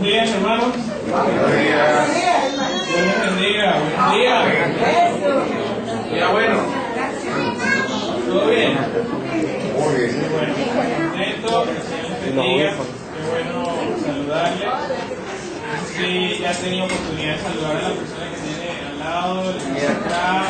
Buenos días, hermanos. Buenos días. Dios les bendiga. Buenos días. Día bueno. ¿Todo bien? Muy bien. Bueno, contento, que el Señor les bendiga. Qué bueno saludarle. No sé si ya ha tenido oportunidad de saludar a la persona que tiene al lado, de que está atrás.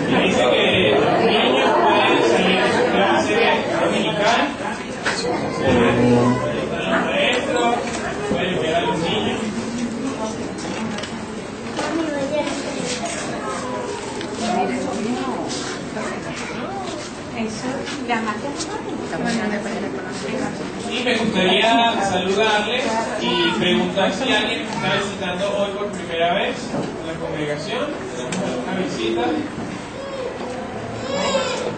Y dice que los niños pueden salir de su clase dominical, están los maestros, pueden enviar a los niños. Y me gustaría saludarles y preguntar si alguien está visitando hoy por primera vez la congregación. ¿Tenemos alguna visita?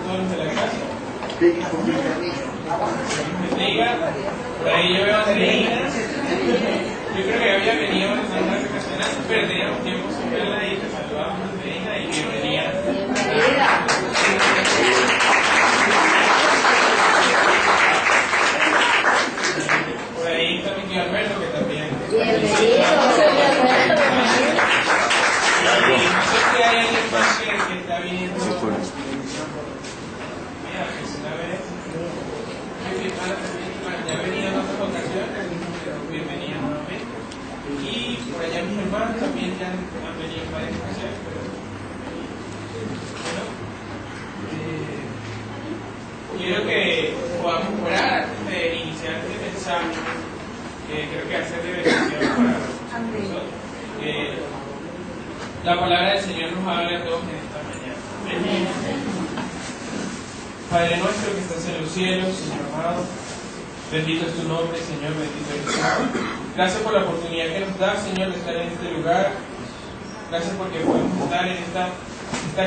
¿Todos los de la casa? Bendiga. Por ahí yo veo a Andreina. Yo creo que había venido en algunas ocasiones, pero teníamos tiempo sin verla y te saludamos a Andreina y bienvenida. Por ahí está mi tío Alberto, que también. Y no sé si hay alguien más que está viendo. Mira, pues una vez. Mi hermana también ya ha venido en otras ocasiones, pero bienvenida nuevamente. Y por allá mis hermanos también ya han venido en varias ocasiones, pero bueno, quiero que podamos orar antes de iniciar este mensaje, que creo que hace de bendición para nosotros. La palabra del Señor nos habla a todos en esta mañana. Amén. Padre nuestro que estás en los cielos, Señor amado, bendito es tu nombre, Señor, bendito eres tú. Gracias por la oportunidad que nos das, Señor, de estar en este lugar. Gracias porque podemos estar en esta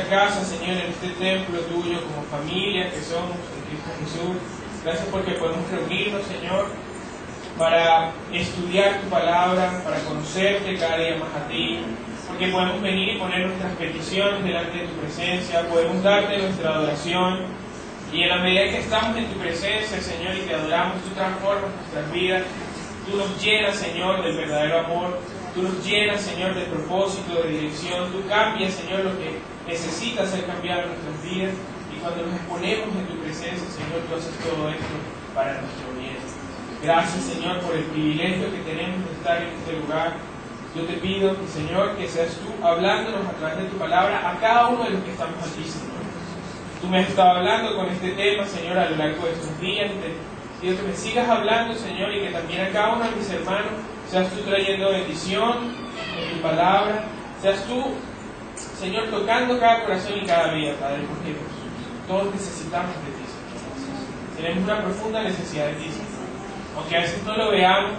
casa, Señor, en este templo tuyo, como familia que somos en Cristo Jesús. Gracias porque podemos reunirnos, Señor, para estudiar tu palabra, para conocerte cada día más a ti, porque podemos venir y poner nuestras peticiones delante de tu presencia, podemos darte nuestra adoración, y en la medida que estamos en tu presencia, Señor, y te adoramos, tú transformas nuestras vidas, tú nos llenas, Señor, del verdadero amor, tú nos llenas, Señor, de propósito, de dirección, tú cambias, Señor, lo que necesita ser cambiado en nuestras vidas, y cuando nos exponemos en tu presencia, Señor, tú haces todo esto para nuestro bien. Gracias, Señor, por el privilegio que tenemos de estar en este lugar. Yo te pido, Señor, que seas tú hablándonos a través de tu palabra a cada uno de los que estamos aquí, Señor. Tú me has estado hablando con este tema, Señor, a lo largo de estos días. Te pido que me sigas hablando, Señor, y que también a cada uno de mis hermanos seas tú trayendo bendición en tu palabra. Seas tú, Señor, tocando cada corazón y cada vida, Padre, porque todos necesitamos de ti, Señor. Tenemos una profunda necesidad de ti, Señor. Aunque a veces no lo veamos,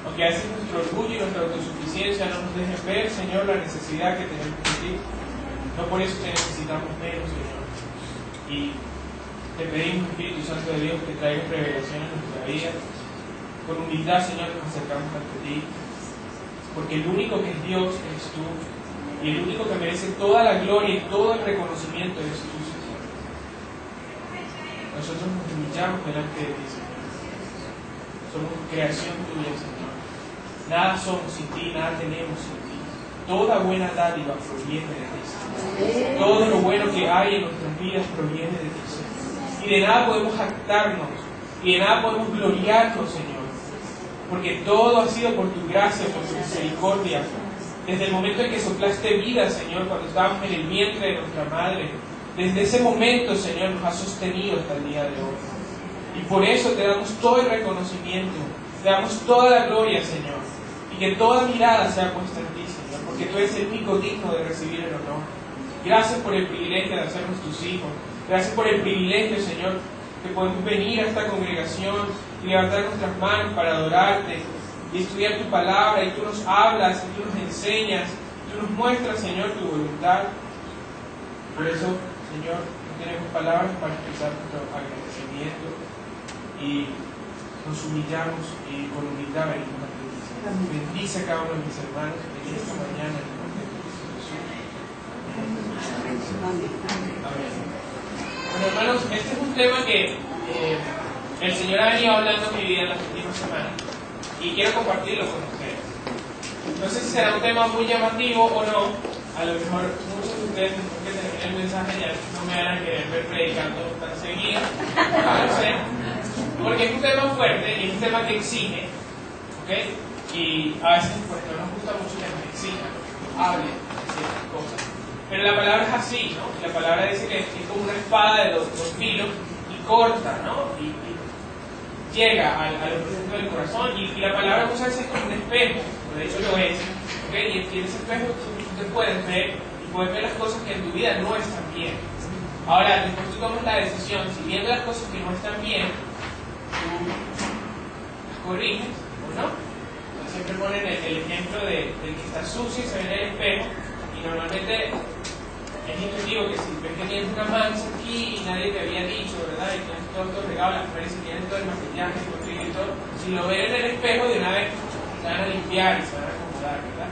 aunque a veces nuestro orgullo y nuestra autosuficiencia no nos dejen ver, Señor, la necesidad que tenemos de ti, no por eso te necesitamos menos, Señor. Y te pedimos, Espíritu Santo de Dios, que traigas revelación en nuestra vida. Con humildad, Señor, nos acercamos ante ti, porque el único que es Dios eres tú, y el único que merece toda la gloria y todo el reconocimiento eres tú, Señor. Nosotros nos humillamos delante de ti, Señor. Somos creación tuya, Señor. Nada somos sin ti, nada tenemos sin ti. Toda buena dádiva proviene de ti, Señor. Todo lo bueno que hay en nuestras vidas proviene de ti, Señor. Y de nada podemos jactarnos, y de nada podemos gloriarnos, Señor. Porque todo ha sido por tu gracia, por tu misericordia. Desde el momento en que soplaste vida, Señor, cuando estábamos en el vientre de nuestra madre, desde ese momento, Señor, nos has sostenido hasta el día de hoy. Y por eso te damos todo el reconocimiento, te damos toda la gloria, Señor. Y que toda mirada sea puesta en ti, Señor, porque tú eres el único digno de recibir el honor. Gracias por el privilegio de hacernos tus hijos. Gracias por el privilegio, Señor, que podemos venir a esta congregación y levantar nuestras manos para adorarte y estudiar tu palabra, y tú nos hablas, y tú nos enseñas, tú nos muestras, Señor, tu voluntad. Por eso, Señor, no tenemos palabras para expresar nuestro agradecimiento y nos humillamos y con humildad venimos a ti. Bendice a cada uno de mis hermanos en esta mañana en el nombre de Jesús. Amén. Bueno, hermanos, este es un tema que el Señor ha venido hablando en mi vida en las últimas semanas y quiero compartirlo con ustedes. No sé si será un tema muy llamativo o no. A lo mejor muchos de ustedes, después que termine el mensaje, ya no me van a querer ver predicando tan seguido. No lo sé. Porque es un tema fuerte y es un tema que exige, ¿ok? Y a veces pues, no nos gusta mucho que nos exijan, que hablen de ciertas cosas. Pero la palabra es así, ¿no? La palabra dice que es como una espada de dos filos y corta, ¿no? Y llega a lo profundo del corazón. Y la palabra muchas veces es como un espejo, de hecho lo es, ¿ok? Y en ese espejo tú te puedes ver y puedes ver las cosas que en tu vida no están bien. Ahora, después tú tomas la decisión, si viendo las cosas que no están bien, tú las corriges o no. Entonces, siempre ponen el ejemplo del que está sucio y se ve en el espejo, y normalmente es intuitivo que si ves que tienes una mancha aquí y nadie te había dicho, ¿verdad? Y tienes todos estos regalos, las mujeres tienen todo el maquillaje, y todo, si lo ven en el espejo de una vez se van a limpiar y se van a acomodar, ¿verdad?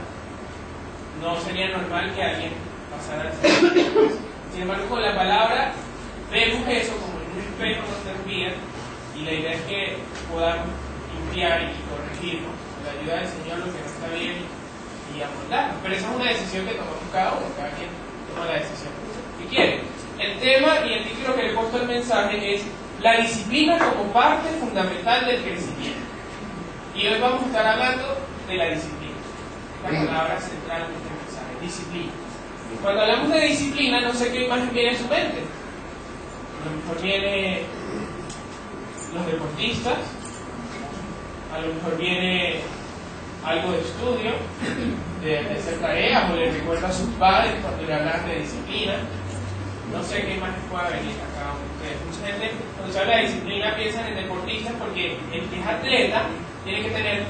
No sería normal que alguien pasara así. Sin embargo, con la palabra vemos eso como en un espejo nuestras vidas, y la idea es que podamos limpiar y corregirnos con la ayuda del Señor lo que no está bien y amoldarnos. Pero esa es una decisión que tomamos cada uno, cada quien toma la decisión que quiere. El tema y el título que le he puesto al mensaje es la disciplina como parte fundamental del crecimiento. Y hoy vamos a estar hablando de la disciplina, la palabra central de este mensaje, disciplina. Cuando hablamos de disciplina, no sé qué imagen viene en su mente. A lo mejor viene los deportistas, a lo mejor viene algo de estudio, de hacer tareas, o le recuerda a sus padres cuando le hablan de disciplina. No sé qué imagen pueda venir a cada uno de ustedes. Mucha gente, cuando se habla de disciplina, piensa en deportistas, porque el que es atleta tiene que tener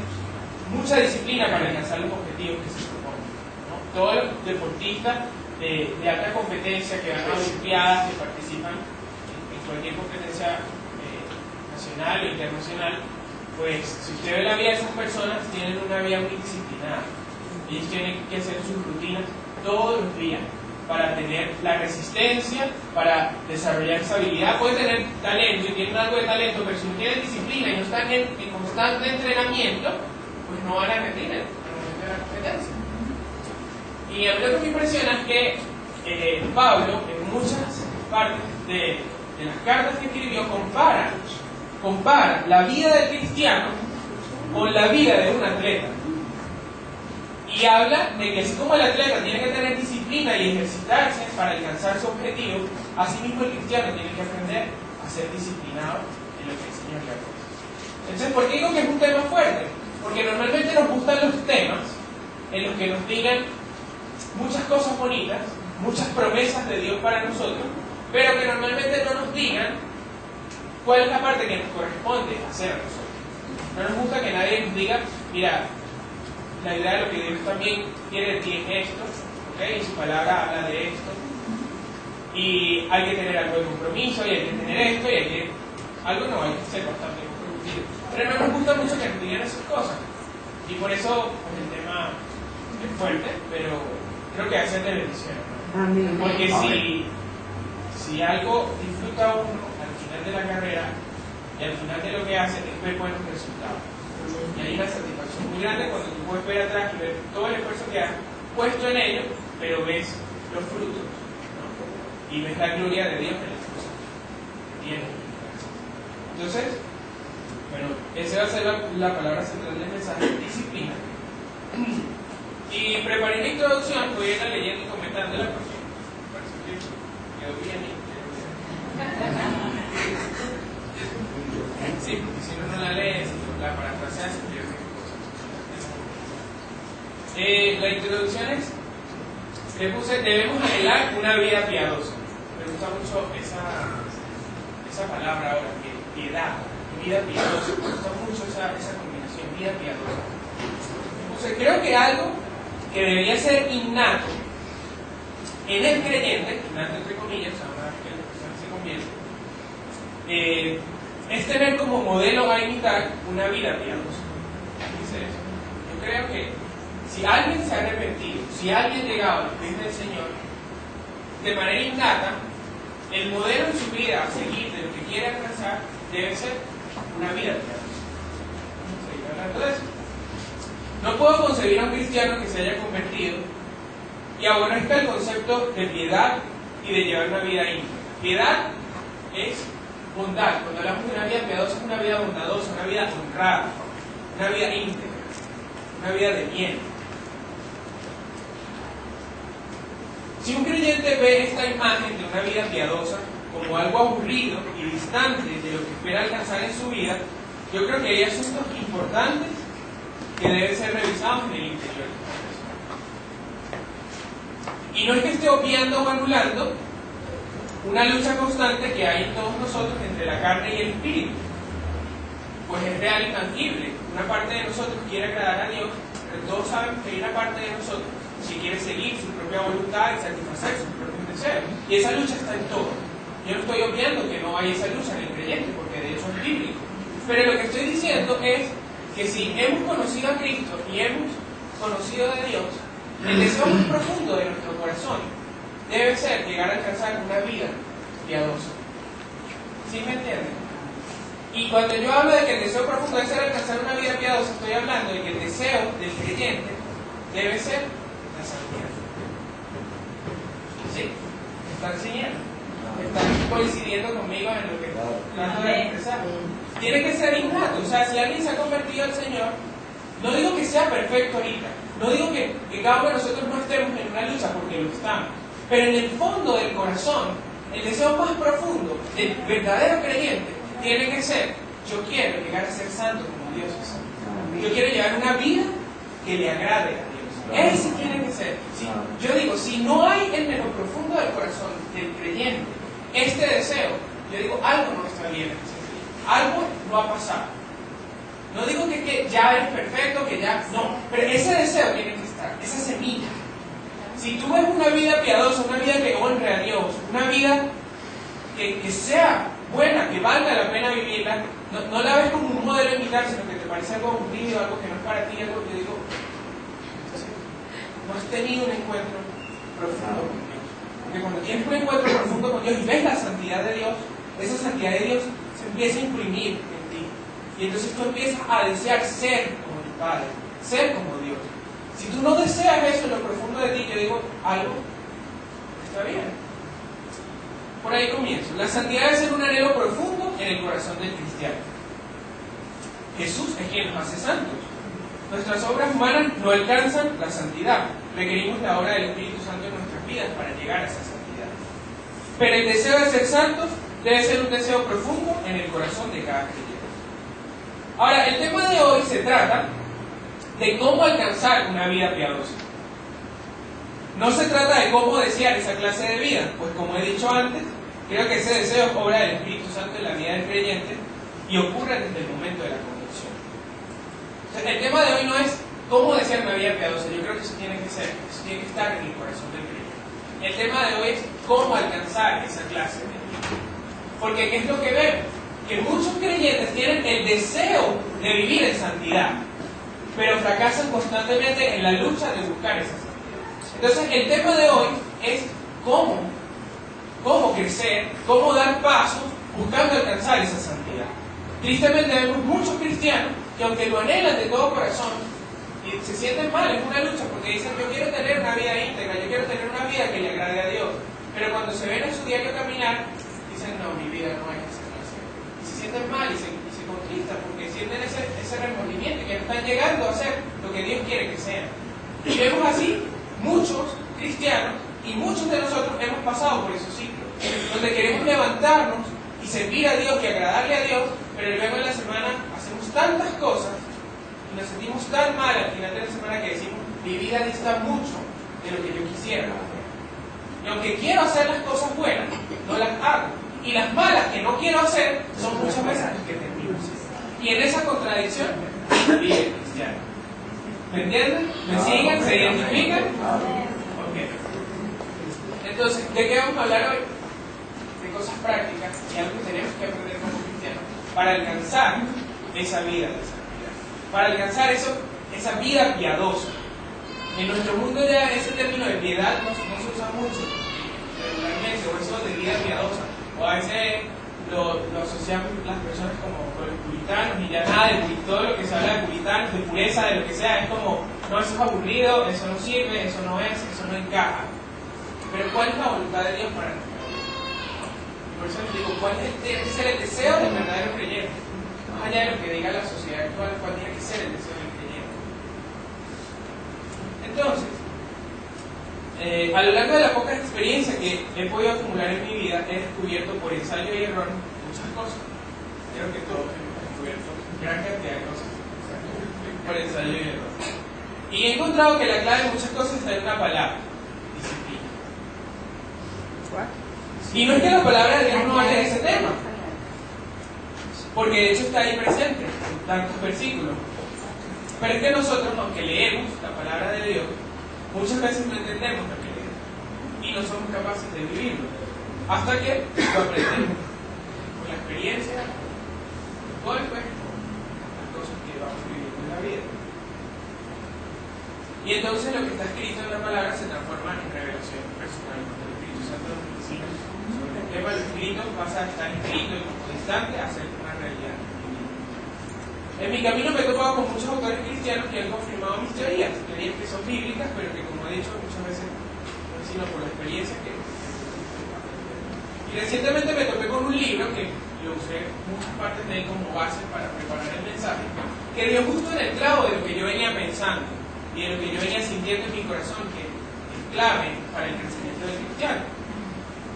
mucha disciplina para alcanzar los objetivos que se proponen, ¿no? Todos los deportistas de alta competencia que van a olimpiadas, que participan en cualquier competencia nacional o internacional, pues si usted ve la vida de esas personas, tienen una vida muy disciplinada. Ellos tienen que hacer sus rutinas todos los días para tener la resistencia, para desarrollar esa habilidad. Pueden tener talento y tienen algo de talento, pero si no tienen disciplina y no están en constante entrenamiento, pues no van a rendir en el momento de la competencia. Y a mí lo que me impresiona es que Pablo, en muchas partes de las cartas que escribió, compara la vida del cristiano con la vida de un atleta. Y habla de que así como el atleta tiene que tener disciplina y ejercitarse para alcanzar su objetivo, así mismo el cristiano tiene que aprender a ser disciplinado en lo que el Señor le ha puesto. Entonces, ¿por qué digo que es un tema fuerte? Porque normalmente nos gustan los temas en los que nos digan muchas cosas bonitas, muchas promesas de Dios para nosotros, pero que normalmente no nos digan cuál es la parte que nos corresponde hacer a nosotros. No nos gusta que nadie nos diga, mira, la idea de lo que Dios también quiere de ti es esto, ¿okay? Y su palabra habla de esto, y hay que tener algo de compromiso, y hay que tener esto, y hay que... algo no, hay que ser bastante comprometido. Pero no nos gusta mucho que nos digan esas cosas, y por eso pues, el tema es fuerte, pero creo que va a ser de bendición, ¿no? Amén. Porque si algo disfruta uno al final de la carrera y al final de lo que hace es ver buenos resultados. Y hay una satisfacción muy grande cuando tú puedes ver atrás y ver todo el esfuerzo que has puesto en ello, pero ves los frutos, ¿no? Y ves la gloria de Dios en las cosas que tienes. Entonces, bueno, esa va a ser la palabra central del mensaje, disciplina. Y preparé la introducción, voy a ir leyendo y comentándola porque parece que quedó bien. Sí, porque si no la lees, la parafraseas, se pierde cosas. La introducción es, le puse, debemos anhelar una vida piadosa. Me gusta mucho esa palabra ahora, que piedad, vida piadosa. Me gusta mucho esa combinación, vida piadosa. Le puse, creo que algo que debería ser innato en el creyente, entre comillas, ahora que la persona se convierte, es tener como modelo a imitar una vida piadosa. Dice eso. Yo creo que si alguien se ha arrepentido, si alguien llegado a los pies del Señor, de manera innata, el modelo en su vida a seguir de lo que quiere alcanzar debe ser una vida piadosa. Vamos a seguir hablando de eso. No puedo concebir a un cristiano que se haya convertido y aborrezca el concepto de piedad y de llevar una vida íntegra. Piedad es bondad. Cuando hablamos de una vida piadosa, es una vida bondadosa, una vida honrada, una vida íntegra, una vida de bien. Si un creyente ve esta imagen de una vida piadosa como algo aburrido y distante de lo que espera alcanzar en su vida, yo creo que hay asuntos importantes que deben ser revisados en el interior. Y no es que esté obviando o anulando una lucha constante que hay en todos nosotros entre la carne y el espíritu, pues es real y tangible. Una parte de nosotros quiere agradar a Dios, pero todos sabemos que hay una parte de nosotros que quiere seguir su propia voluntad y satisfacer sus propios deseos. Y esa lucha está en todo. Yo no estoy obviando que no hay esa lucha en el creyente, porque de hecho es bíblico. Pero lo que estoy diciendo es que si hemos conocido a Cristo y hemos conocido a Dios, el deseo más profundo de nuestro corazón debe ser llegar a alcanzar una vida piadosa. ¿Sí me entienden? Y cuando yo hablo de que el deseo profundo debe ser alcanzar una vida piadosa, estoy hablando de que el deseo del creyente debe ser la santidad. ¿Sí? ¿Están siguiendo? ¿Están coincidiendo conmigo en lo que trato de expresar? Tiene que ser innato. O sea, si alguien se ha convertido al Señor, no digo que sea perfecto ahorita, no digo que cada uno de nosotros no estemos en una lucha, porque lo estamos, pero en el fondo del corazón, el deseo más profundo del verdadero creyente tiene que ser: yo quiero llegar a ser santo como Dios es santo. Yo quiero llevar una vida que le agrade a Dios. Ese tiene que ser. Yo digo, si no hay en lo profundo del corazón del creyente este deseo, yo digo, algo no está bien en ese día. Algo no ha pasado. No digo que ya eres perfecto, que ya... No, pero ese deseo tiene que estar, esa semilla. Si tú ves una vida piadosa, una vida que honre a Dios, una vida que sea buena, que valga la pena vivirla, no la ves como un modelo a imitar, sino que te parece algo aburrido, algo que no es para ti, algo que digo, no has tenido un encuentro profundo con Dios. Porque cuando tienes un encuentro profundo con Dios y ves la santidad de Dios, esa santidad de Dios se empieza a imprimir en ti. Y entonces tú empiezas a desear ser como tu Padre, ser como Dios. Si tú no deseas eso en lo profundo de ti, yo digo, algo está bien. Por ahí comienzo. La santidad debe ser un anhelo profundo en el corazón del cristiano. Jesús es quien nos hace santos. Nuestras obras humanas no alcanzan la santidad. Requerimos la obra del Espíritu Santo en nuestras vidas para llegar a esa santidad. Pero el deseo de ser santos debe ser un deseo profundo en el corazón de cada creyente. Ahora, el tema de hoy se trata de cómo alcanzar una vida piadosa. No se trata de cómo desear esa clase de vida, pues como he dicho antes, creo que ese deseo es obra del Espíritu Santo en la vida del creyente y ocurre desde el momento de la conversión. El tema de hoy no es cómo desear una vida piadosa, yo creo que eso tiene que estar en el corazón del creyente. El tema de hoy es cómo alcanzar esa clase de vida. Porque ¿qué es lo que vemos? Que muchos creyentes tienen el deseo de vivir en santidad, pero fracasan constantemente en la lucha de buscar esa santidad. Entonces el tema de hoy es cómo crecer, cómo dar pasos buscando alcanzar esa santidad. Tristemente vemos muchos cristianos que aunque lo anhelan de todo corazón, y se sienten mal en una lucha porque dicen: yo quiero tener una vida íntegra, yo quiero tener una vida que le agrade a Dios, pero cuando se ven en su diario caminar, dicen: no, mi vida no es esa clase. Y se sienten mal y se contristan porque sienten ese remordimiento y que no están llegando a ser lo que Dios quiere que sean. Y vemos así muchos cristianos, y muchos de nosotros hemos pasado por esos ciclos, donde queremos levantarnos y servir a Dios y agradarle a Dios, pero luego en la semana hacemos tantas cosas y nos sentimos tan mal al final de la semana que decimos: mi vida dista mucho de lo que yo quisiera. Y aunque quiero hacer las cosas buenas, no las hago. Y las malas que no quiero hacer son muchas veces las que termino haciendo. Y en esa contradicción vive el cristiano. ¿Me entienden? ¿Me siguen? ¿Se identifican? Ok. Entonces, ¿de qué vamos a hablar hoy? De cosas prácticas y algo que tenemos que aprender como cristianos para alcanzar esa vida de santidad, para alcanzar esa vida piadosa. En nuestro mundo ya ese término de piedad no se usa mucho regularmente, o eso de vida piadosa, o a veces lo asociamos las personas como con los puritanos y ya nada de todo lo que se habla de puritanos, de pureza, de lo que sea, es como, no, eso es aburrido, eso no sirve, eso no es, eso no encaja. Pero ¿cuál es la voluntad de Dios para nosotros? Por eso les digo, ¿cuál tiene que ser el deseo del verdadero creyente? Más allá de lo que diga la sociedad actual, ¿cuál tiene que ser el deseo del creyente? Entonces, a lo largo de la poca experiencia que he podido acumular en mi vida, he descubierto por ensayo y error muchas cosas. Creo que todos hemos descubierto gran cantidad de cosas por ensayo y error. Y he encontrado que la clave de muchas cosas está en una palabra: disciplina. Y no es que la palabra de Dios no hable de ese tema, porque de hecho está ahí presente en tantos versículos. Pero es que nosotros, aunque leemos la palabra de Dios, muchas veces no entendemos lo que leemos y no somos capaces de vivirlo hasta que lo aprendemos por la experiencia, por el esfuerzo, las cosas que vamos viviendo en la vida. Y entonces lo que está escrito en la palabra se transforma en revelación personal. Cuando el Espíritu Santo nos enseña sobre el tema, lo escrito pasa a estar escrito y como instante a ser una realidad. En mi camino me he topado con muchos autores cristianos que han confirmado mis teorías que son bíblicas, pero que, como he dicho muchas veces, no es sino por la experiencia que... Y recientemente me topé con un libro que lo usé muchas partes de él como base para preparar el mensaje, que dio justo en el clavo de lo que yo venía pensando y de lo que yo venía sintiendo en mi corazón, que es clave para el crecimiento del cristiano.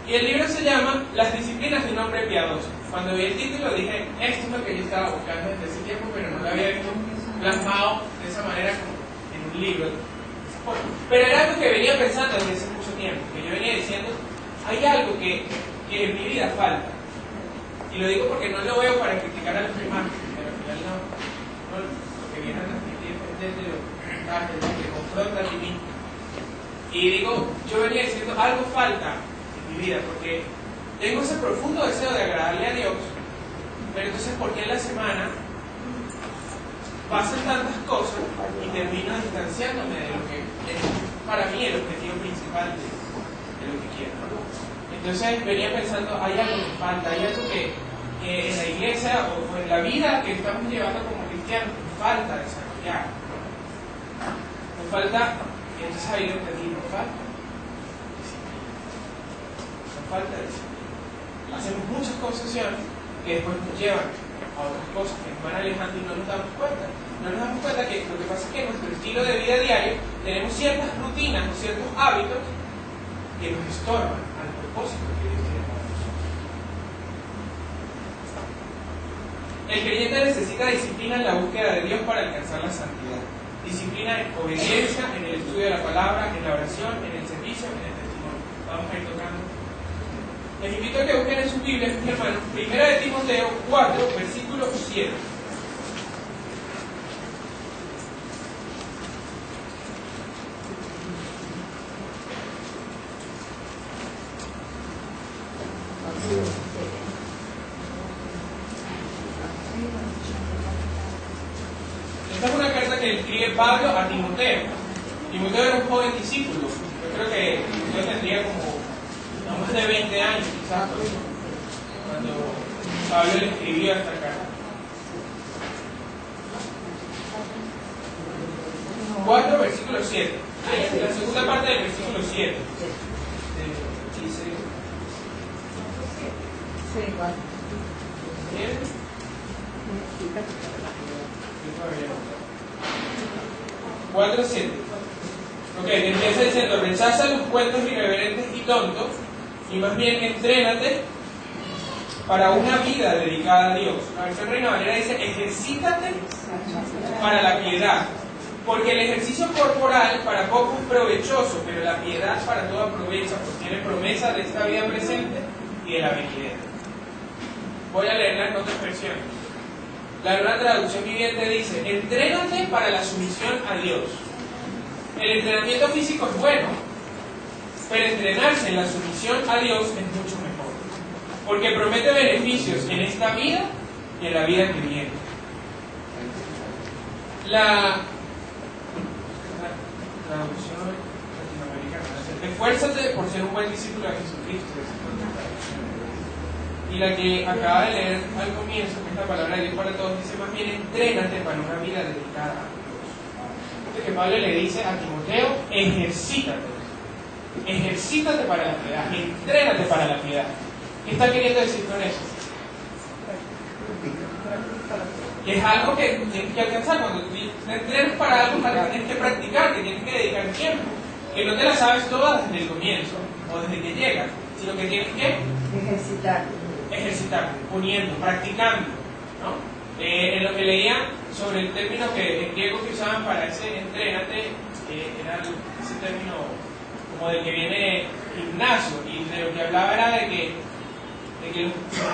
Y el libro se llama Las disciplinas de un hombre piadoso. Cuando vi el título dije, esto es lo que yo estaba buscando desde ese tiempo, pero no lo había visto plasmado de esa manera como en un libro. Pero era algo que venía pensando desde hace mucho tiempo, que yo venía diciendo, hay algo que en mi vida falta. Y lo digo porque no lo veo para criticar a los demás, pero al final no lo que viene a transmitir es desde lo que confronta a ti mismo. Y digo, yo venía diciendo, algo falta en mi vida, porque tengo ese profundo deseo de agradarle a Dios, pero entonces, ¿por qué en la semana pasan tantas cosas y termino distanciándome de lo que es para mí el objetivo principal de lo que quiero? Entonces venía pensando, hay algo que falta, hay algo que en la iglesia o en la vida que estamos llevando como cristianos nos falta desarrollar. Nos falta, y entonces ahí lo entendí, nos falta disciplina. Hacemos muchas concesiones que después nos llevan a otras cosas que nos van alejando y no nos damos cuenta. No nos damos cuenta que lo que pasa es que en nuestro estilo de vida diario tenemos ciertas rutinas o ciertos hábitos que nos estorban al propósito que Dios tiene para nosotros. El creyente necesita disciplina en la búsqueda de Dios para alcanzar la santidad. Disciplina en obediencia, en el estudio de la palabra, en la oración, en el servicio, en el testimonio. Vamos a ir tocando. Les invito a que busquen en sus Biblias, mis hermanos, 1 de Timoteo 4, versículo 7. Esta es una carta que escribe Pablo a Timoteo. Timoteo era un joven discípulo. Yo creo que Timoteo tendría como no más de 20 años, quizás, cuando Pablo le escribió esta carta. 4, versículo 7. La segunda parte del versículo 7. Dice... ¿Bien? 4:7. Ok, empieza diciendo, rechaza los cuentos irreverentes y tontos, y más bien entrénate para una vida dedicada a Dios. La versión Reina Valera dice, ejercítate para la piedad, porque el ejercicio corporal para poco es provechoso, pero la piedad para todo aprovecha, pues tiene promesa de esta vida presente y de la venidera. Voy a leerla en otras versiones. La Nueva Traducción Viviente dice, entrénate para la sumisión a Dios. El entrenamiento físico es bueno, Pero entrenarse en la sumisión a Dios es mucho mejor, porque promete beneficios en esta vida y en la vida que viene. La traducción latinoamericana: esfuérzate por ser un buen discípulo de Jesucristo. Y la que acaba de leer al comienzo, que es la palabra de Dios para todos, dice más bien: entrénate para una vida dedicada a Dios. Entonces, que Pablo le dice a Timoteo: ejercítate para la piedad, entrénate para la piedad. ¿Qué está queriendo decir con eso? Que es algo que tienes que alcanzar. Cuando te entrenas para algo, que tienes que practicar, que tienes que dedicar tiempo, que no te la sabes toda desde el comienzo o desde que llegas, sino que tienes que ejercitar, poniendo, practicando, ¿no? En lo que leía sobre el término que en griego que usaban para ese entrénate, era ese término como del que viene gimnasio, y de lo que hablaba era de que los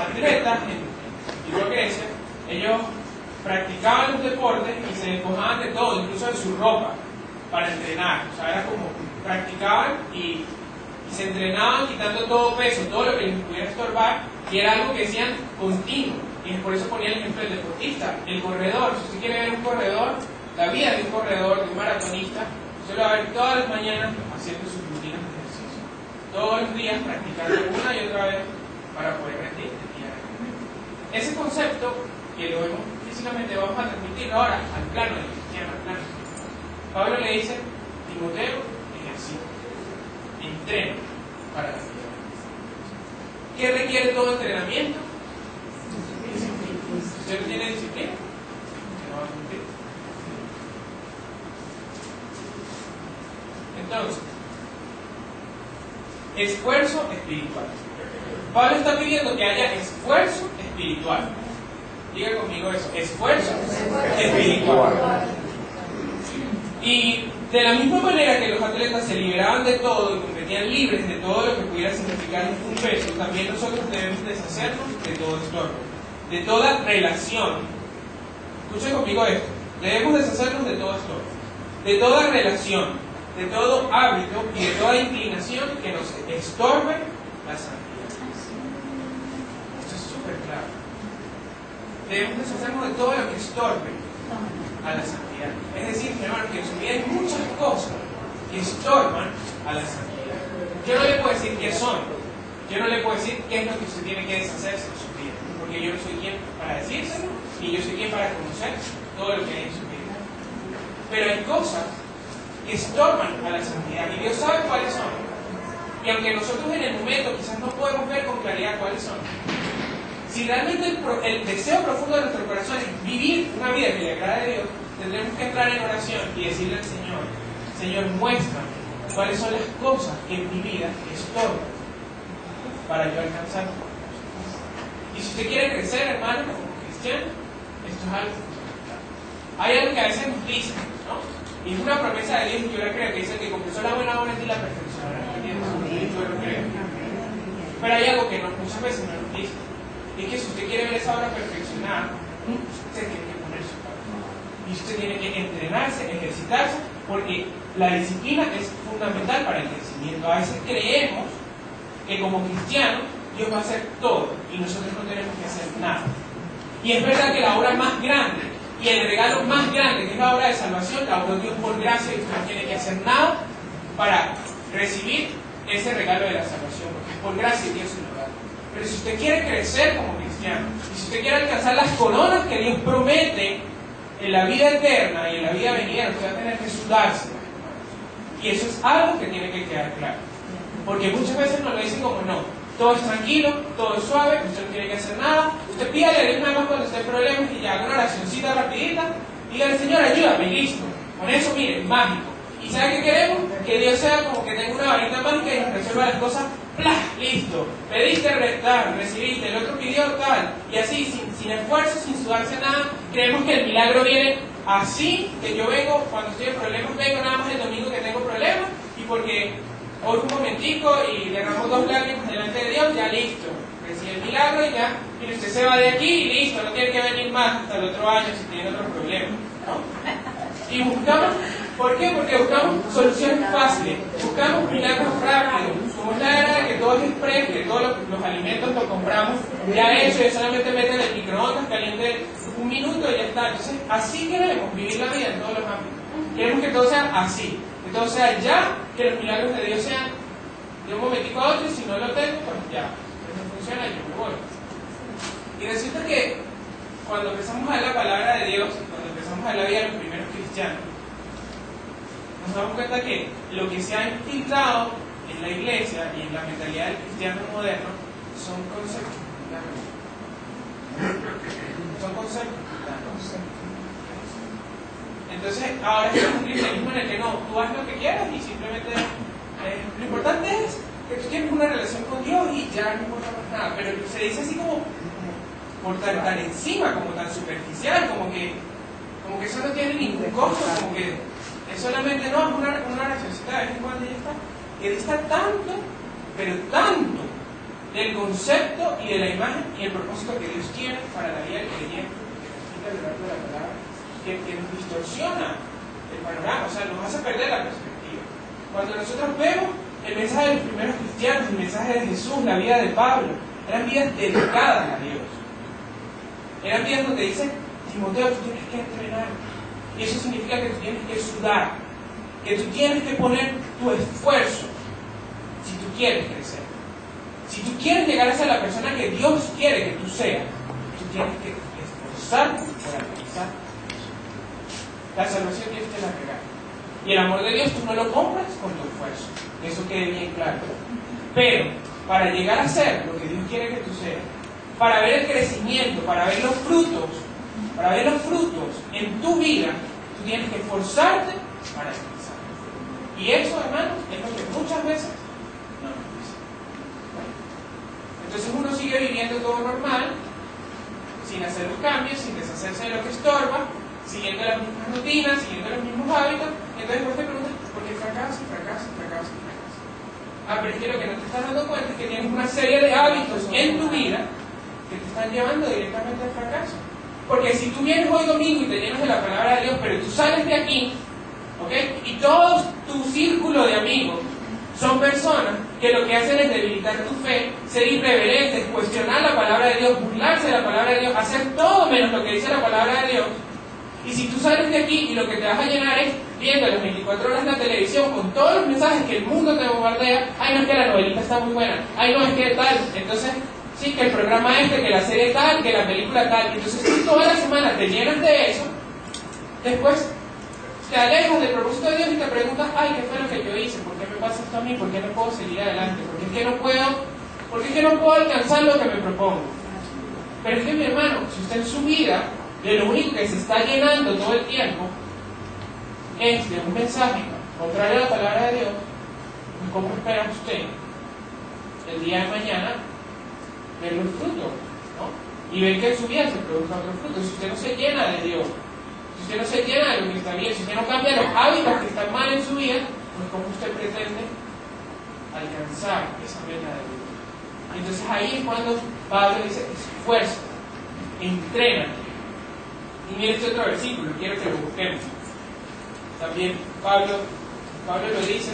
atletas en Grecia, ellos practicaban los deportes y se despojaban de todo, incluso de su ropa, para entrenar. O sea, era como practicaban y se entrenaban quitando todo peso, todo lo que les pudiera estorbar, y era algo que hacían continuo. Y por eso ponía el ejemplo del deportista, el corredor. Si usted quiere ver un corredor, la vida de un corredor, de un maratonista, usted lo va a ver todas las mañanas haciendo sus rutinas de ejercicio, todos los días practicando una y otra vez para poder rendir. Ese concepto, que lo vemos físicamente, vamos a transmitirlo ahora al plano del cristiano, al plano. Pablo le dice: Timoteo, ejercita, entrena para la vida. ¿Qué requiere todo entrenamiento? Disciplina. Si usted no tiene disciplina, usted no va a cumplir. Entonces, esfuerzo espiritual. Pablo está pidiendo que haya esfuerzo espiritual. Diga conmigo eso: esfuerzo espiritual. Y de la misma manera que los atletas se liberaban de todo y competían libres de todo lo que pudiera significar un peso, también nosotros debemos deshacernos de todo estorbo, de toda relación. Escuchen conmigo esto: debemos deshacernos de todo estorbo, de toda relación, de todo hábito y de toda inclinación que nos estorbe la santidad. Esto es súper claro. Debemos deshacernos de todo lo que estorbe a la santidad. Es decir, hermano, que en su vida hay muchas cosas que estorban a la santidad. Yo no le puedo decir qué son, yo no le puedo decir qué es lo que usted tiene que deshacerse en su vida, porque yo no soy quien para decírselo, ni yo soy quien para conocer todo lo que hay en su vida. Pero hay cosas que estorban a la santidad y Dios sabe cuáles son. Y aunque nosotros en el momento quizás no podemos ver con claridad cuáles son, si realmente el deseo profundo de nuestro corazón es vivir una vida que le agrade a Dios, tendremos que entrar en oración y decirle al Señor: Señor, muéstrame cuáles son las cosas que en mi vida estorban para yo alcanzar. Y si usted quiere crecer, hermano, como cristiano, esto es algo fundamental. Hay algo que a veces nos dicen, ¿no? Y es una promesa de Dios, y yo la creo, que dice que comenzó la buena obra en ti la perfeccionará. Yo lo creo. Pero hay algo que muchas veces no nos dice. Y que si usted quiere ver esa obra perfeccionada, usted tiene que poner su parte. Y usted tiene que entrenarse, ejercitarse, porque la disciplina es fundamental para el crecimiento. A veces creemos que como cristianos Dios va a hacer todo y nosotros no tenemos que hacer nada. Y es verdad que la obra más grande y el regalo más grande, que es la obra de salvación, la obra de Dios por gracia, y usted no tiene que hacer nada para recibir ese regalo de la salvación, porque es por gracia y Dios se lo da. Pero si usted quiere crecer como cristiano, y si usted quiere alcanzar las coronas que Dios promete en la vida eterna y en la vida venidera, usted va a tener que sudarse. Y eso es algo que tiene que quedar claro. Porque muchas veces nos lo dicen como: no, todo es tranquilo, todo es suave, usted no tiene que hacer nada, usted pídale a Dios nada más cuando esté en problemas y ya haga una oracioncita rapidita, dígale: Señor, ayúdame, y listo. Con eso, mire, mágico. ¿Y sabe qué queremos? Que Dios sea como que tenga una varita mágica y nos resuelva las cosas. ¡Plah! Listo. Pediste, recibiste, el otro pidió tal. Y así, sin esfuerzo, sin sudarse nada, creemos que el milagro viene así, que yo vengo, cuando estoy en problemas, vengo nada más el domingo que tengo problemas, y porque hoy un momentico y derramo 2 lágrimas delante de Dios, ya listo. Recibe el milagro y ya, y usted se va de aquí y listo, no tiene que venir más hasta el otro año si tiene otro problema, ¿no? Y buscamos ¿Por qué? Porque buscamos soluciones fáciles, buscamos milagros rápidos. Como es la era de que todo es express, que todos los alimentos los compramos ya hecho, y solamente meten en el microondas, caliente un minuto y ya está. Entonces, así queremos vivir la vida en todos los ámbitos. Queremos que todo sea así, que todo sea ya, que los milagros de Dios sean de un momentico a otro, y si no lo tengo, pues ya, no funciona, yo me voy. Y resulta que cuando empezamos a ver la palabra de Dios, cuando empezamos a ver la vida de los primeros cristianos, nos damos cuenta que lo que se ha infiltrado en la iglesia y en la mentalidad del cristiano moderno son conceptos mundanos. Son conceptos mundanos. Entonces, ahora es un cristianismo en el que no, tú haz lo que quieras y simplemente lo importante es que tú tienes una relación con Dios y ya no importa más nada. Pero se dice así como por tan encima, como tan superficial, como que eso no tiene ningún costo, como que es solamente no, es una oracióncita de vez en cuando y ya está. Que dista tanto, pero tanto, del concepto y de la imagen y el propósito que Dios tiene para la vida del creyente, que nos quita el relato de la palabra, que nos distorsiona el panorama, o sea, nos hace perder la perspectiva. Cuando nosotros vemos el mensaje de los primeros cristianos, el mensaje de Jesús, la vida de Pablo, eran vidas dedicadas a Dios. Eran vidas donde dice, Timoteo, tú tienes que entrenar. Y eso significa que tú tienes que sudar, que tú tienes que poner tu esfuerzo si tú quieres crecer. Si tú quieres llegar a ser la persona que Dios quiere que tú seas, tú tienes que esforzarte por alcanzar eso. La salvación Dios te la regala. Y el amor de Dios tú no lo compras con tu esfuerzo. Que eso quede bien claro. Pero para llegar a ser lo que Dios quiere que tú seas, para ver el crecimiento, para ver los frutos en tu vida, tú tienes que esforzarte para alcanzar. Y eso, hermanos, es lo que muchas veces no nos dicen. Entonces uno sigue viviendo todo normal, sin hacer los cambios, sin deshacerse de lo que estorba, siguiendo las mismas rutinas, siguiendo los mismos hábitos, y entonces vos te preguntas, ¿por qué fracaso? Ah, pero es que lo que no te estás dando cuenta es que tienes una serie de hábitos en tu vida que te están llevando directamente al fracaso. Porque si tú vienes hoy domingo y te llenas de la palabra de Dios, pero tú sales de aquí, ¿ok? Y todo tu círculo de amigos son personas que lo que hacen es debilitar tu fe, ser irreverentes, cuestionar la palabra de Dios, burlarse de la palabra de Dios, hacer todo menos lo que dice la palabra de Dios. Y si tú sales de aquí y lo que te vas a llenar es viendo las 24 horas la televisión con todos los mensajes que el mundo te bombardea, ay no, es que la novelita está muy buena, ay no, es que tal, entonces sí, que el programa que la serie tal, que la película tal, entonces tú toda la semana te llenas de eso, después te alejas del propósito de Dios y te preguntas, ay, ¿qué fue lo que yo hice? ¿Por qué me pasa esto a mí? ¿Por qué no puedo seguir adelante? ¿Por qué es que no puedo alcanzar lo que me propongo? Pero es que, mi hermano, si usted en su vida de lo único que se está llenando todo el tiempo es de un mensaje contrario a la palabra de Dios, ¿cómo espera usted el día de mañana ver los frutos, ¿no? Y ver que en su vida se produzcan otros frutos? Si usted no se llena de Dios, si usted no se llena de lo que está bien, si usted no cambia los hábitos que están mal en su vida, pues ¿cómo usted pretende alcanzar esa meta de Dios? Entonces ahí es cuando Pablo dice, esfuerza, entrénate. Y mire este otro versículo, quiero que lo busquemos. También Pablo lo dice.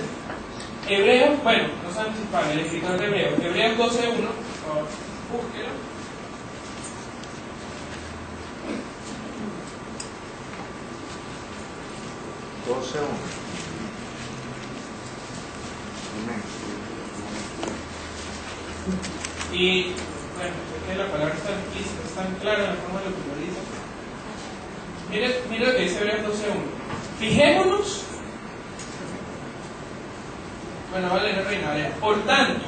Hebreos, bueno, no sabemos si es Pablo, el escritor de Hebreos 12:1, por favor, búsquelo. Y bueno, es que la palabra está explícita, es tan clara en la forma de lo que lo dice. Mire lo que dice Hebreos 12:1. Fijémonos. Bueno, vale, no reina, vale. Por tanto,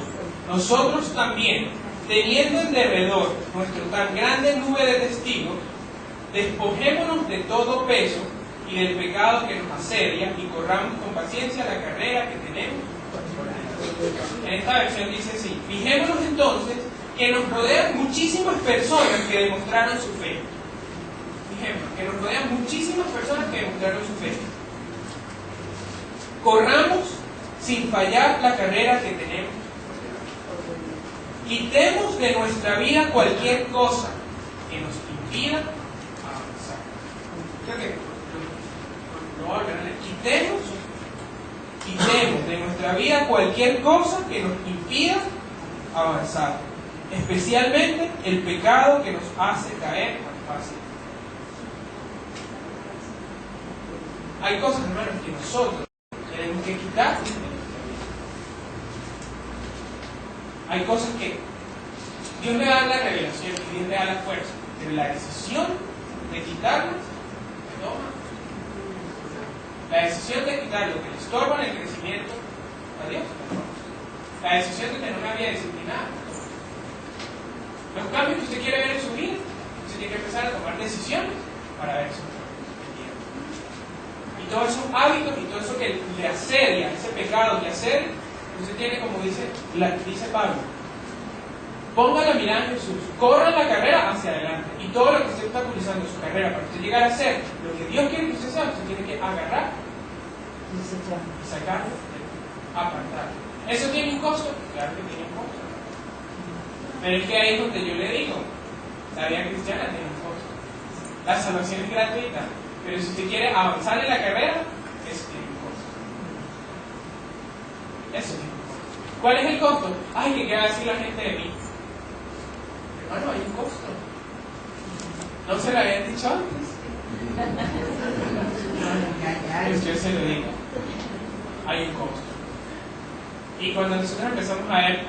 nosotros también, teniendo en derredor nuestro tan grande nube de testigos, despojémonos de todo peso y del pecado que nos asedia y corramos con paciencia la carrera que tenemos por delante. En esta versión dice así: fijémonos entonces que nos rodean muchísimas personas que demostraron su fe. Fijémonos que nos rodean muchísimas personas que demostraron su fe. Corramos sin fallar la carrera que tenemos. Quitemos de nuestra vida cualquier cosa que nos impida avanzar. Creo que lo voy a volver a leer. quitemos de nuestra vida cualquier cosa que nos impida avanzar, especialmente el pecado que nos hace caer tan fácil. Hay cosas, hermanos, que nosotros tenemos que quitar. Hay cosas que Dios le da la revelación y Dios le da la fuerza, pero la decisión de quitarlas se toma. La decisión de quitar lo que le estorba en el crecimiento a Dios. La decisión de tener una vida disciplinada. Los cambios que usted quiere ver en su vida, usted tiene que empezar a tomar decisiones para ver eso. Y todos esos hábitos y todo eso que le asedia, ese pecado que asedia, usted tiene, como dice Pablo, ponga la mirada en Jesús, corra la carrera hacia adelante. Y todo lo que usted está utilizando en su carrera para usted llegar a ser lo que Dios quiere que usted sea, usted tiene que agarrar y sacarlo, apartarlo. ¿Eso tiene un costo? Claro que tiene un costo. Pero es que ahí es donde yo le digo, la vida cristiana tiene un costo. La salvación es gratuita, pero si usted quiere avanzar en la carrera, eso tiene un costo. Eso tiene un costo. ¿Cuál es el costo? Ay, ¿qué va a decir la gente de mí? Hermano, hay un costo. ¿No se lo habían dicho antes? Pues yo se lo digo. Hay un costo. Y cuando nosotros empezamos a ver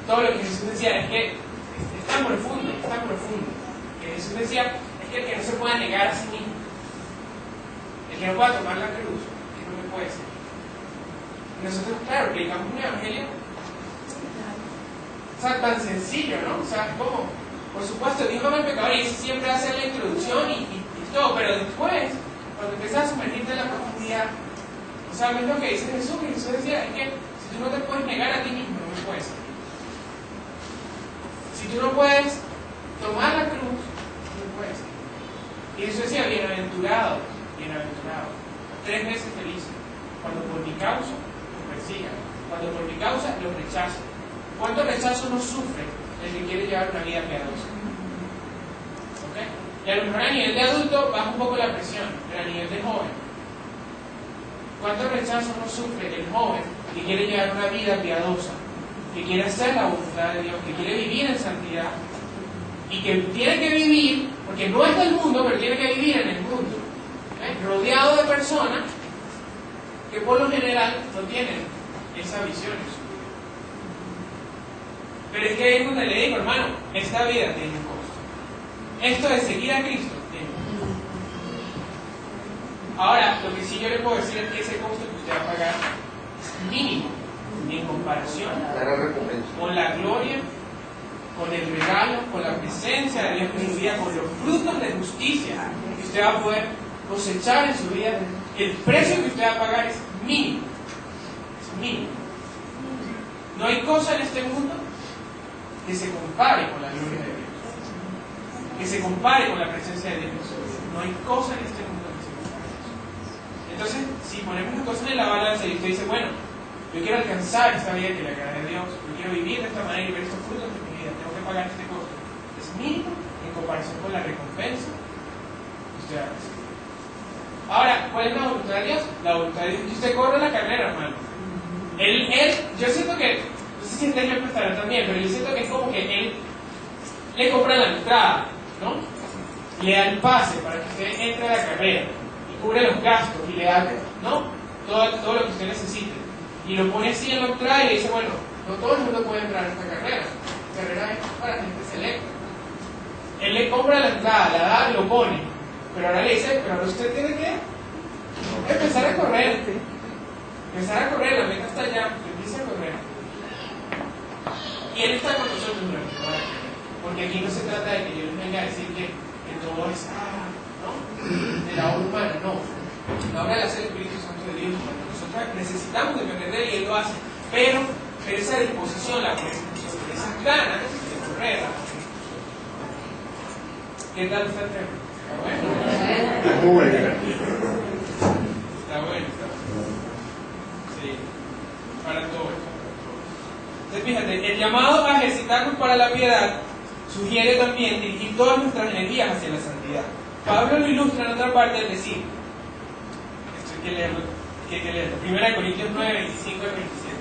todo lo que Jesús decía, es que es tan profundo, que Jesús decía, es que el que no se pueda negar a sí mismo, el que no pueda tomar la cruz, que no me puede ser. Y nosotros, claro, predicamos un evangelio, o sea, tan sencillo, ¿no? O sea, como, por supuesto, Dios ama al pecador y eso siempre hace la introducción y todo, pero después, cuando empiezas a sumergirte en la profundidad, o sea, es lo que dice Jesús, que Jesús decía, es que si tú no te puedes negar a ti mismo, no me puedes ser. Si tú no puedes tomar la cruz, no puedes ser. Y eso decía, bienaventurado, 3 veces feliz, cuando por mi causa los persigan, cuando por mi causa los rechazan. ¿Cuánto rechazo no sufre el que quiere llevar una vida piadosa? ¿Okay? Y a lo mejor a nivel de adulto baja un poco la presión, pero a nivel de joven, ¿cuánto rechazo no sufre el joven que quiere llevar una vida piadosa, que quiere hacer la voluntad de Dios, que quiere vivir en santidad y que tiene que vivir, porque no es del mundo, pero tiene que vivir en el mundo, rodeado de personas que por lo general no tienen esa visión? Pero es que ahí es donde le digo, hermano, esta vida tiene un costo. Esto de seguir a Cristo tiene un costo. Ahora, lo que sí yo le puedo decir es que ese costo que usted va a pagar es mínimo en comparación con la gloria, con el regalo, con la presencia de Dios en su vida, con los frutos de justicia que usted va a poder cosechar en su vida. El precio que usted va a pagar es mínimo. Es mínimo. No hay cosa en este mundo que se compare con la gloria de Dios, que se compare con la presencia de Dios en su vida. No hay cosa en este mundo que se compare con eso. Entonces, si ponemos las cosas en la balanza y usted dice, bueno, yo quiero alcanzar esta vida que le agrade a Dios, yo quiero vivir de esta manera y ver estos frutos de mi vida, tengo que pagar este costo. Es mínimo en comparación con la recompensa que usted va a recibir. Ahora, ¿cuál es la voluntad de Dios? La voluntad de Dios es que usted corra la carrera, hermano. Yo siento que, no sé si este ejemplo estará también, pero yo siento que es como que él le compra la entrada, ¿no? Le da el pase para que usted entre a la carrera y cubre los gastos y le da, ¿no? Todo lo que usted necesite. Y lo pone así en la entrada y le dice, bueno, no todo el mundo puede entrar a esta carrera. La carrera es para gente selecta. Él le compra la entrada, la da y lo pone. Pero ahora le dice, pero ahora usted tiene que empezar a correr. Empezar a correr, la meta está allá, empieza a correr. Y Él está con nosotros durante toda la carrera. Porque aquí no se trata de que yo les venga a decir que todo es, ¿no? De la obra humana, no. La obra la hace el Espíritu Santo de Dios. Nosotros necesitamos depender de Él y Él lo hace. Pero esa disposición la ponemos nosotros, esas ganas de correr. ¿Qué tal está el tema? ¿Está bueno? Muy bien. Está bueno. Sí. Para todo. Entonces fíjate, el llamado a ejercitarnos para la piedad sugiere también dirigir todas nuestras energías hacia la santidad. Pablo lo ilustra en otra parte al decir, esto hay que leerlo que te leo. 1 Corintios 9, 25 al 27.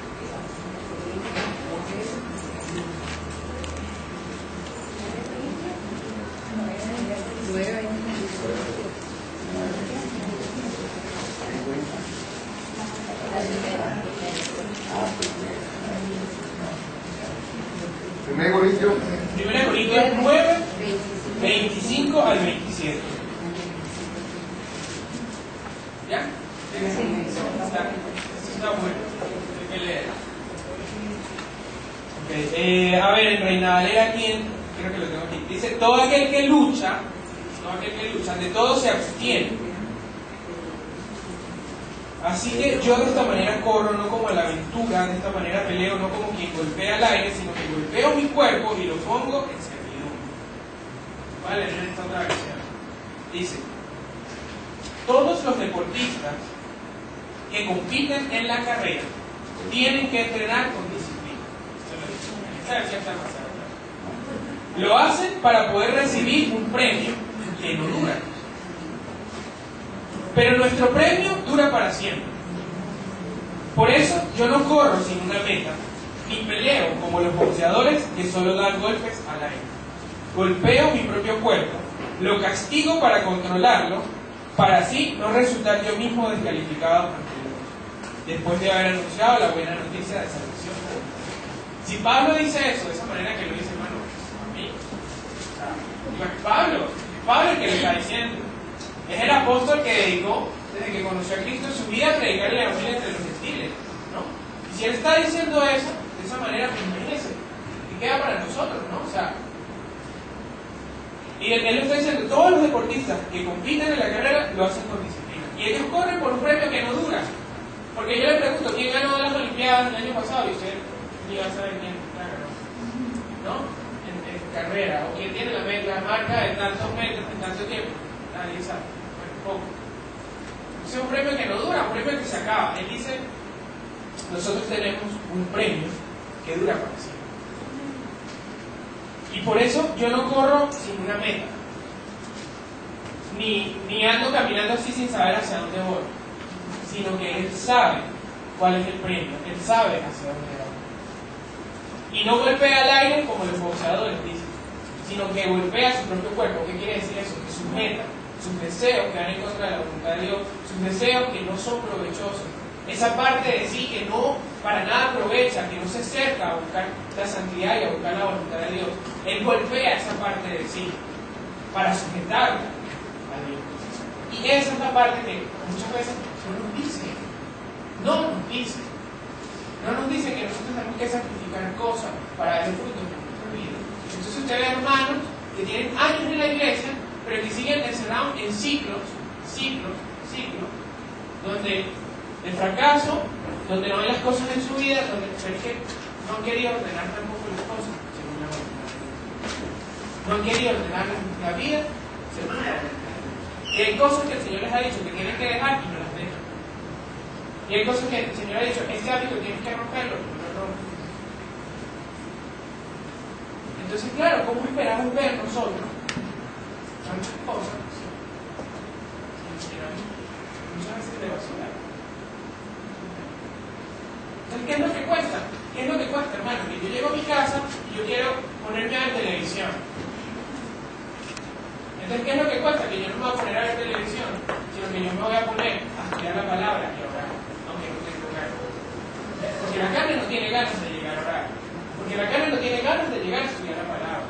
Primer Corintios. 1 Corintios 9, 25 al 27. ¿Ya? Esto está bueno. Hay que leer. Okay. A ver, en Reina Valera, ¿quién? Creo que lo tengo aquí. Dice, todo aquel que lucha, de todo se abstiene. Así que yo de esta manera corro, no como a la aventura, de esta manera peleo, no como quien golpea al aire, sino que golpeo mi cuerpo y lo pongo en servidumbre. Voy a leer esta otra versión. Dice, todos los deportistas que compiten en la carrera tienen que entrenar con disciplina. Esta versión está más alta. Lo hacen para poder recibir un premio que no dura. Pero nuestro premio dura para siempre. Por eso yo no corro sin una meta, ni peleo como los boxeadores que solo dan golpes al aire. Golpeo mi propio cuerpo, lo castigo para controlarlo, para así no resultar yo mismo descalificado ante Dios, después de haber anunciado la buena noticia de salvación. Si Pablo dice eso de esa manera que lo dice, hermano, a mí, Pablo el que le está diciendo. Es el apóstol que dedicó, desde que conoció a Cristo, su vida a predicar el evangelio entre los gentiles, ¿no? Y si él está diciendo eso, de esa manera, pues imagínense, ¿qué queda para nosotros, no? O sea, y él está diciendo, todos los deportistas que compiten en la carrera lo hacen con disciplina. Y ellos corren por un premio que no dura. Porque yo le pregunto, ¿quién ganó las Olimpiadas el año pasado? Y usted ni va a saber quién ganó, ¿no? En carrera, o quién tiene la marca de tantos metros en tanto tiempo. Nadie sabe, bueno, poco. Es un premio que no dura, un premio que se acaba. Él dice, nosotros tenemos un premio que dura para siempre. Y por eso yo no corro sin una meta, ni ando caminando así sin saber hacia dónde voy, sino que él sabe cuál es el premio, él sabe hacia dónde va. Y no golpea al aire como los boxeadores dicen, sino que golpea su propio cuerpo. ¿Qué quiere decir eso? Que sus metas, sus deseos que van en contra de la voluntad de Dios, sus deseos que no son provechosos, esa parte de sí que no para nada aprovecha, que no se acerca a buscar la santidad y a buscar la voluntad de Dios, él golpea esa parte de sí para sujetarla a Dios. Y esa es la parte que muchas veces no nos dice, no nos dice que nosotros tenemos que sacrificar cosas para ver frutos en nuestra vida. Entonces usted ve hermanos que tienen años en la iglesia, pero que siguen encerrados en ciclos, donde el fracaso, donde no ven las cosas en su vida, donde es que no han querido ordenar tampoco las cosas según la voluntad. No han querido ordenar la vida según la voluntad. Y hay cosas que el Señor les ha dicho que tienen que dejar y no las dejan. Y hay cosas que el Señor ha dicho, este hábito tienes que romperlo y no lo rompen. Entonces, claro, ¿cómo esperamos ver nosotros tantas cosas? Muchas veces de basura. Entonces, ¿qué es lo que cuesta? ¿Qué es lo que cuesta, hermano? Que yo llego a mi casa y yo quiero ponerme a ver televisión. Entonces, ¿qué es lo que cuesta? Que yo no me voy a poner a ver televisión, sino que yo me voy a poner a estudiar la palabra y a orar, aunque no tengo ganas. Porque la carne no tiene ganas de llegar a orar. Porque la carne no tiene ganas de llegar a estudiar la palabra.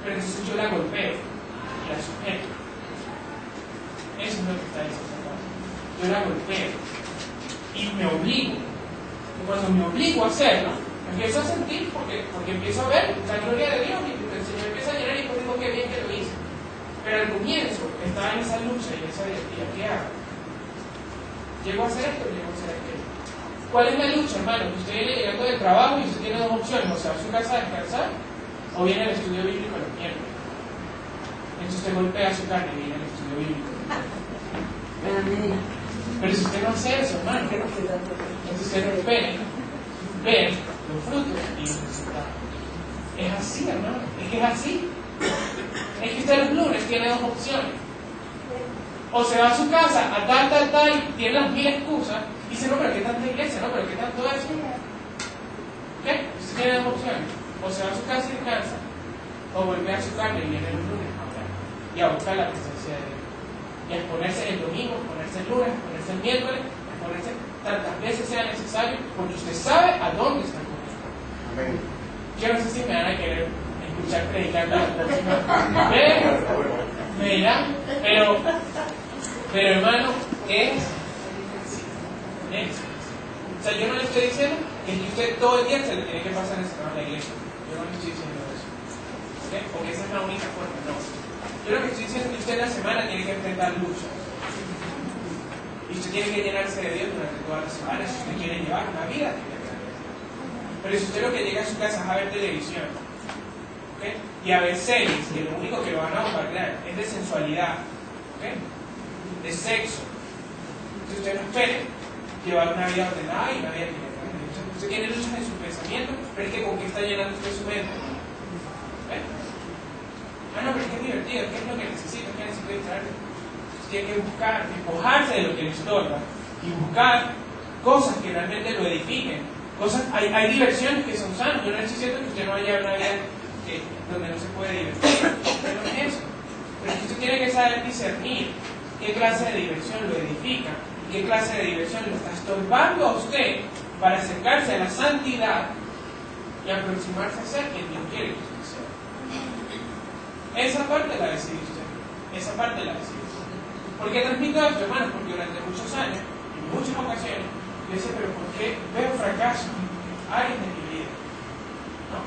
Pero entonces yo la golpeo y la sujeto. Eso es lo que está diciendo. Yo la golpeo y me obligo. Y cuando me obligo a hacerlo, empiezo a sentir porque empiezo a ver la gloria de Dios y el Señor empieza a llenar y digo qué bien que lo hice. Pero al comienzo estaba en esa lucha y en esa directiva. ¿Qué hago? ¿Llego a hacer esto o llego a hacer aquello? ¿Cuál es la lucha, hermano? Que usted viene llegando del trabajo y usted tiene dos opciones: o sea, a su casa a descansar o viene al estudio bíblico los miércoles. Entonces usted golpea su carne y viene al estudio bíblico. Pero si usted no hace eso, hermano, entonces usted no espera ver los frutos y los resultados. Es así, hermano, es que es así. Es que usted los lunes tiene dos opciones: O se va a su casa a tal, y tiene las mil excusas, y dice, no, pero ¿qué tanta iglesia? No, pero ¿qué tanto eso? ¿Qué? Usted tiene dos opciones. O se va a su casa y descansa, o vuelve a su carne y viene el lunes a orar, y a buscar la presencia de Dios. Y a exponerse el domingo, a exponerse el lunes, a exponerse el miércoles, a exponerse tantas veces sea necesario, porque usted sabe a dónde está con Dios. Amén. Yo no sé si me van a querer escuchar predicando la próxima vez, me dirán, pero hermano, es. O sea, yo no le estoy diciendo que usted todo el día se le tiene que pasar encerrado en la iglesia. Yo no le estoy diciendo eso. ¿Okay? Porque esa es la única forma, no. Yo lo que estoy diciendo es que usted en la semana tiene que enfrentar luchas. Y usted tiene que llenarse de Dios durante toda la semana si usted quiere llevar una vida. Pero si usted lo que llega a su casa es a ver televisión, ¿okay? Y a ver series, que lo único que lo van a bombardear es de sensualidad, ¿okay? De sexo, entonces usted no espere llevar una vida ordenada y una vida que usted tiene luchas en su pensamiento, pero es que con qué está llenando usted su mente. ¿Okay? Ah, no, pero es que es divertido, ¿qué es lo que necesito? ¿Qué necesito distraerme? Usted tiene que buscar, despojarse de lo que le estorba y buscar cosas que realmente lo edifiquen. Hay diversiones que son sanas. Yo no estoy diciendo que usted no vaya a una vida donde no se puede divertir, no es eso. Pero usted tiene que saber discernir qué clase de diversión lo edifica y qué clase de diversión lo está estorbando a usted para acercarse a la santidad y aproximarse a ser quien Dios quiere que usted sea. Esa parte la decide usted. Esa parte la decide usted. ¿Por qué transmito esto, hermanos? Porque durante muchos años, en muchas ocasiones, yo decía, pero ¿por qué veo fracaso en áreas de mi vida? ¿No?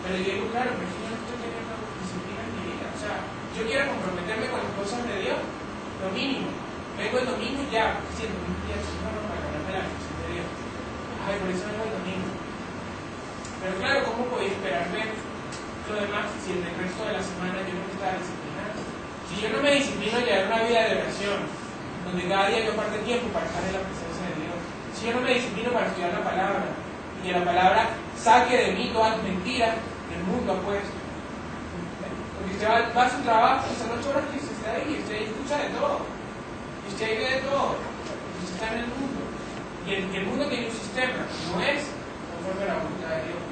Pero yo digo, claro, pero yo no estoy teniendo disciplina en mi vida. O sea, yo quiero comprometerme con las cosas de Dios, lo mínimo. Vengo el domingo y ya, siento un día no, para ganarme la bendición de Dios. Ay, por eso vengo el domingo. Pero claro, ¿cómo podía esperar ver lo demás si en el resto de la semana yo no me estaba disciplinando? Si yo no me disciplino a llevar una vida de oración, donde cada día yo parte tiempo para estar en la presencia de Dios, si yo no me disciplino para estudiar la palabra, y que la palabra saque de mí todas las mentiras que el mundo ha puesto. Porque usted va a su trabajo y son 8 horas que usted está ahí, y usted escucha de todo, y usted ve de todo, y usted está en el mundo. Y el mundo tiene un sistema, no es conforme a la voluntad de Dios.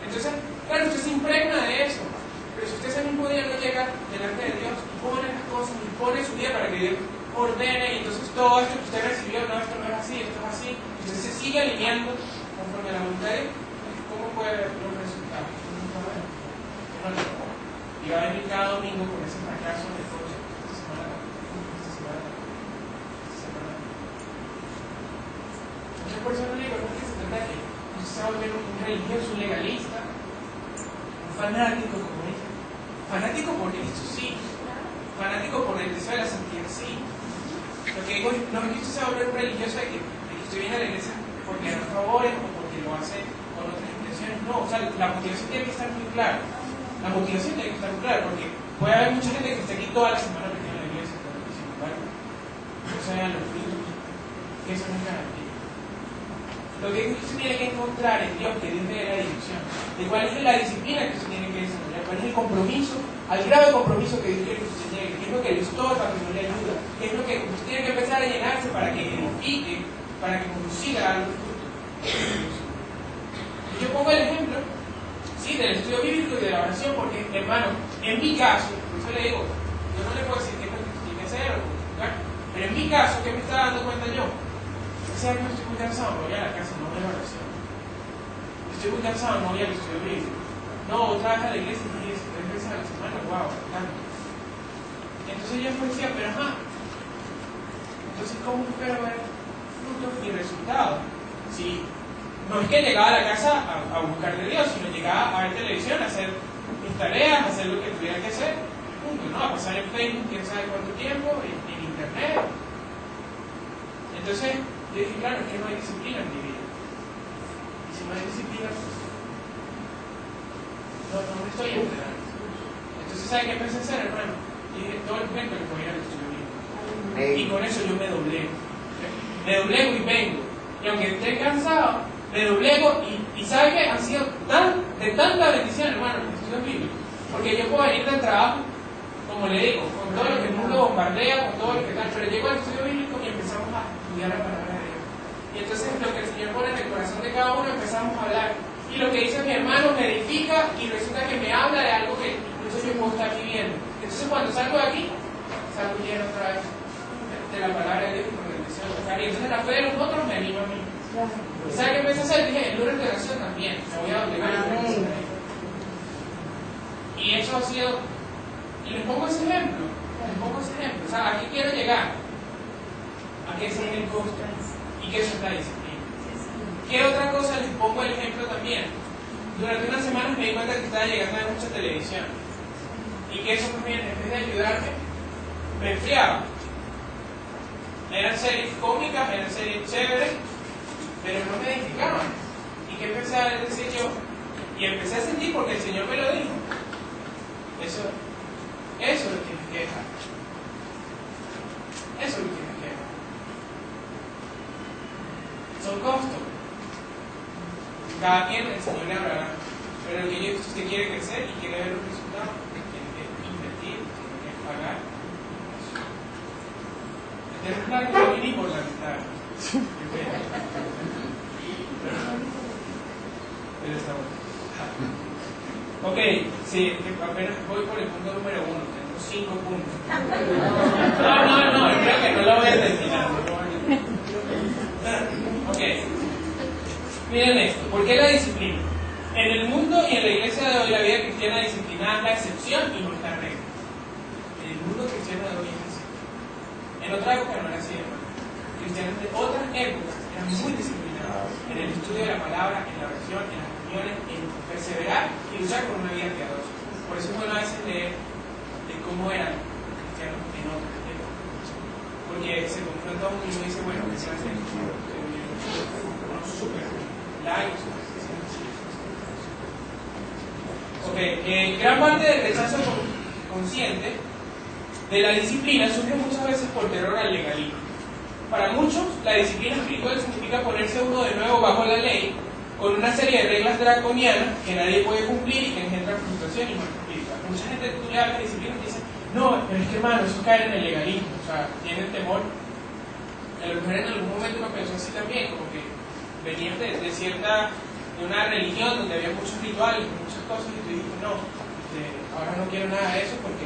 Entonces, claro, usted se impregna de eso. Pero si usted ese mismo día no llega delante de Dios y pone las cosas y pone su día para que Dios ordene, y entonces todo esto que usted recibió, no, esto no es así, esto es así, y usted se sigue alineando conforme a la voluntad de Dios, ¿cómo puede ver los resultados? No lo puedo. Y va a venir cada domingo con ese fracaso de coche esta semana. Muchas personas digo, no es que se trata de que usted se va a volver un religioso, un legalista, un fanático, como dice. Fanático por Cristo, sí. Fanático por el deseo de la santidad, sí. Lo que digo no es que usted se va a volver un religioso de que usted viene a la iglesia porque da favores o porque lo hace con otras intenciones. No, o sea, la motivación tiene que estar muy clara. La motivación tiene que estar muy clara, porque puede haber mucha gente que esté aquí toda la semana metida en la iglesia, pero sin embargo, no se vean los frutos, que eso no es garantía. Lo que usted tiene que encontrar en Dios, que Dios le dé la dirección, de cuál es la disciplina que usted tiene que desarrollar, cuál es el compromiso, al grado de compromiso que Dios quiere que usted llegue, qué es lo que le estorba, que no le ayuda, qué es lo que usted tiene que empezar a llenarse para que edifique, para que consiga algo fruto. Y yo pongo el ejemplo, sí, del estudio bíblico y de la oración, porque, hermano, en mi caso, por eso le digo, yo no le puedo decir qué es lo que usted tiene que hacer o juzgar, pero en mi caso, ¿qué me estaba dando cuenta yo? Ese año estoy muy cansado, me voy a la casa, no voy a la oración. Estoy muy cansado, no voy al estudio bíblico. No, otra vez a la iglesia, 3 veces a la semana, wow, tanto. Entonces yo después decía, pero ajá, entonces ¿cómo espero ver frutos y resultados? Si no es que llegaba a la casa a buscar de Dios, sino llegaba a ver televisión, a hacer mis tareas, a hacer lo que tuviera que hacer, punto, ¿no? A pasar en Facebook, quién sabe cuánto tiempo, en internet. Entonces, yo dije, claro, es que no hay disciplina en mi vida. Y si no hay disciplina, pues no me estoy entrenando. Entonces, ¿sabe qué empecé a hacer, hermano? Y dije, todo el tiempo que voy a ir al estudio bíblico. Y con eso yo me doblego. Me doblego y vengo. Y aunque esté cansado, me doblego y ¿sabe qué? Han sido de tanta bendición, hermano, los estudios bíblicos. Porque yo puedo venir del trabajo como le digo, con todo lo que el mundo bombardea, con todo lo que tal, pero llego al estudio bíblico y empezamos a estudiar la palabra de Dios. Y entonces lo que el Señor pone en el corazón de cada uno empezamos a hablar. Y lo que dice mi hermano me edifica y resulta que me habla de algo que incluso yo puedo estar viviendo. Entonces cuando salgo de aquí, salgo lleno otra vez de la palabra de Dios y con el deseo de buscar. Y entonces la fe de los otros me anima a mí. ¿Y sabe qué empecé a hacer? Dije, el lunes de oración también, me voy a obligar a hacer. Y eso ha sido, y les pongo ese ejemplo, o sea, ¿a qué quiero llegar? A que ese es el costo y que eso es la disciplina. ¿Qué otra cosa les pongo el ejemplo también? Durante unas semanas me di cuenta que estaba llegando a mucha televisión y que eso también, en vez de ayudarme, me enfriaba. Eran series cómicas, eran series chéveres, pero no me edificaban. ¿Y qué empecé a decir yo? Y empecé a sentir porque el Señor me lo dijo. Eso es lo que me queja. Eso es lo que me queja. Son costos. Cada quien el Señor le hablará. Pero el que usted quiere crecer y quiere ver los resultados, tiene que invertir, tiene que pagar. Es claro que no vine por la mitad. Pero está bueno. Ok, sí, apenas voy por el punto número 1, tengo 5 puntos. No, creo que no lo voy a terminar. Ok, miren esto, ¿por qué la disciplina? En el mundo y en la iglesia de hoy la vida cristiana disciplinada es la excepción y no es la regla. En el mundo cristiano de hoy es así. En otra época no era así, hermano. Cristianos de otras épocas eran muy disciplinados en el estudio de la palabra, en la oración, en las reuniones, en perseverar y luchar por una vida piadosa. Por eso es bueno a veces leer de cómo eran los cristianos en otras épocas. Porque se confronta uno y uno dice, bueno, ¿qué se hace? Unos súper laicos. Ok, gran parte del rechazo consciente de la disciplina surge muchas veces por terror al legalismo. Para muchos, la disciplina espiritual significa ponerse uno de nuevo bajo la ley, con una serie de reglas draconianas que nadie puede cumplir y que engendran frustración y muerte espiritual. Mucha gente tú le hablas de disciplina y dice, no, pero es que hermano, eso cae en el legalismo, o sea, tienen temor. A lo mejor en algún momento uno pensó así también, como que venías de una religión donde había muchos rituales, muchas cosas, y tú dijiste, no, ahora no quiero nada de eso porque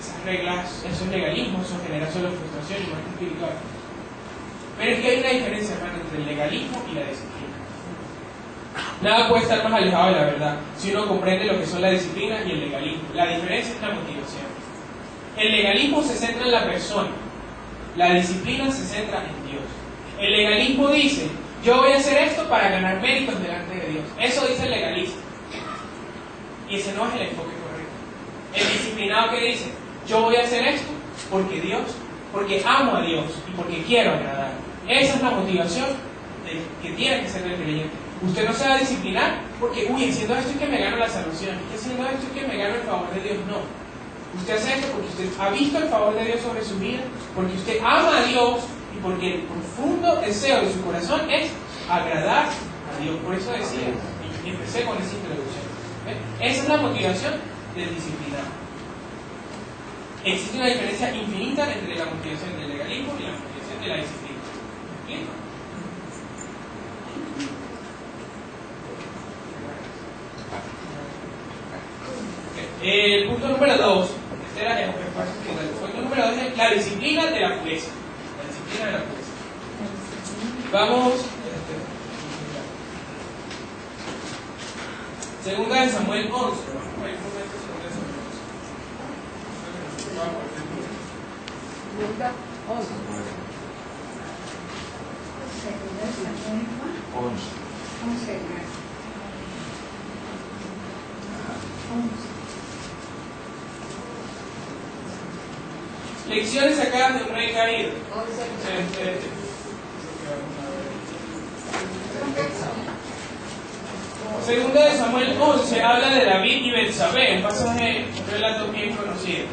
esas reglas, eso es legalismo, eso genera solo frustración y muerte espiritual. Pero es que hay una diferencia, hermano, entre el legalismo y la disciplina. Nada puede estar más alejado de la verdad si uno comprende lo que son la disciplina y el legalismo. La diferencia es la motivación. El legalismo se centra en la persona, la disciplina se centra en Dios. El legalismo dice, yo voy a hacer esto para ganar méritos delante de Dios. Eso dice el legalista. Y ese no es el enfoque correcto. El disciplinado que dice, yo voy a hacer esto porque amo a Dios y porque quiero agradar. Esa es la motivación que tiene que ser el creyente. Usted no se va a disciplinar porque, haciendo esto es que me gano la salvación, y haciendo esto es que me gano el favor de Dios. No. Usted hace esto porque usted ha visto el favor de Dios sobre su vida, porque usted ama a Dios y porque el profundo deseo de su corazón es agradar a Dios. Por eso decía, y empecé con esa introducción. Esa es la motivación del disciplinado. Existe una diferencia infinita entre la motivación del legalismo y la motivación de la disciplina. ¿Me explico? El punto número 2, este era el punto número 2 es la disciplina de la pureza. La disciplina de la pureza. Vamos. Segunda de Samuel 11. Lecciones sacadas de un rey caído. Segunda de Samuel 11 habla de David y Betsabé, un pasaje, un relato bien conocido.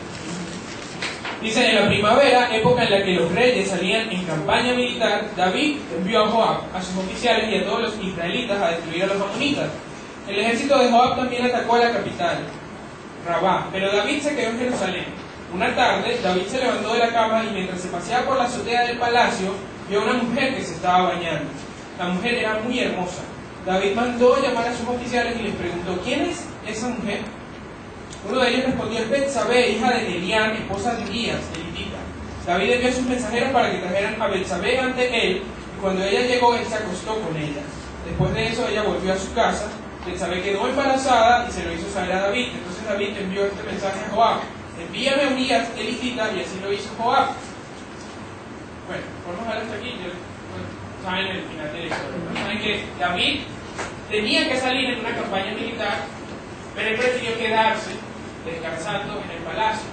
Dice, en la primavera, época en la que los reyes salían en campaña militar, David envió a Joab, a sus oficiales y a todos los israelitas a destruir a los amonitas. El ejército de Joab también atacó a la capital. Rabá. Pero David se quedó en Jerusalén. Una tarde, David se levantó de la cama y mientras se paseaba por la azotea del palacio, vio a una mujer que se estaba bañando. La mujer era muy hermosa. David mandó llamar a sus oficiales y les preguntó: ¿quién es esa mujer? Uno de ellos respondió: es Betsabé, hija de Elián, esposa de Elías, elitita. David envió a sus mensajeros para que trajeran a Betsabé ante él, y cuando ella llegó, él se acostó con ella. Después de eso, ella volvió a su casa. Betsabé quedó embarazada y se lo hizo saber a David. Entonces David envió este mensaje a Joab: envíame a Urías elitita, y así lo hizo Joab. Bueno, podemos ver hasta aquí. Saben el final de la historia, ¿no? Saben que David tenía que salir en una campaña militar, pero él prefirió quedarse descansando en el palacio.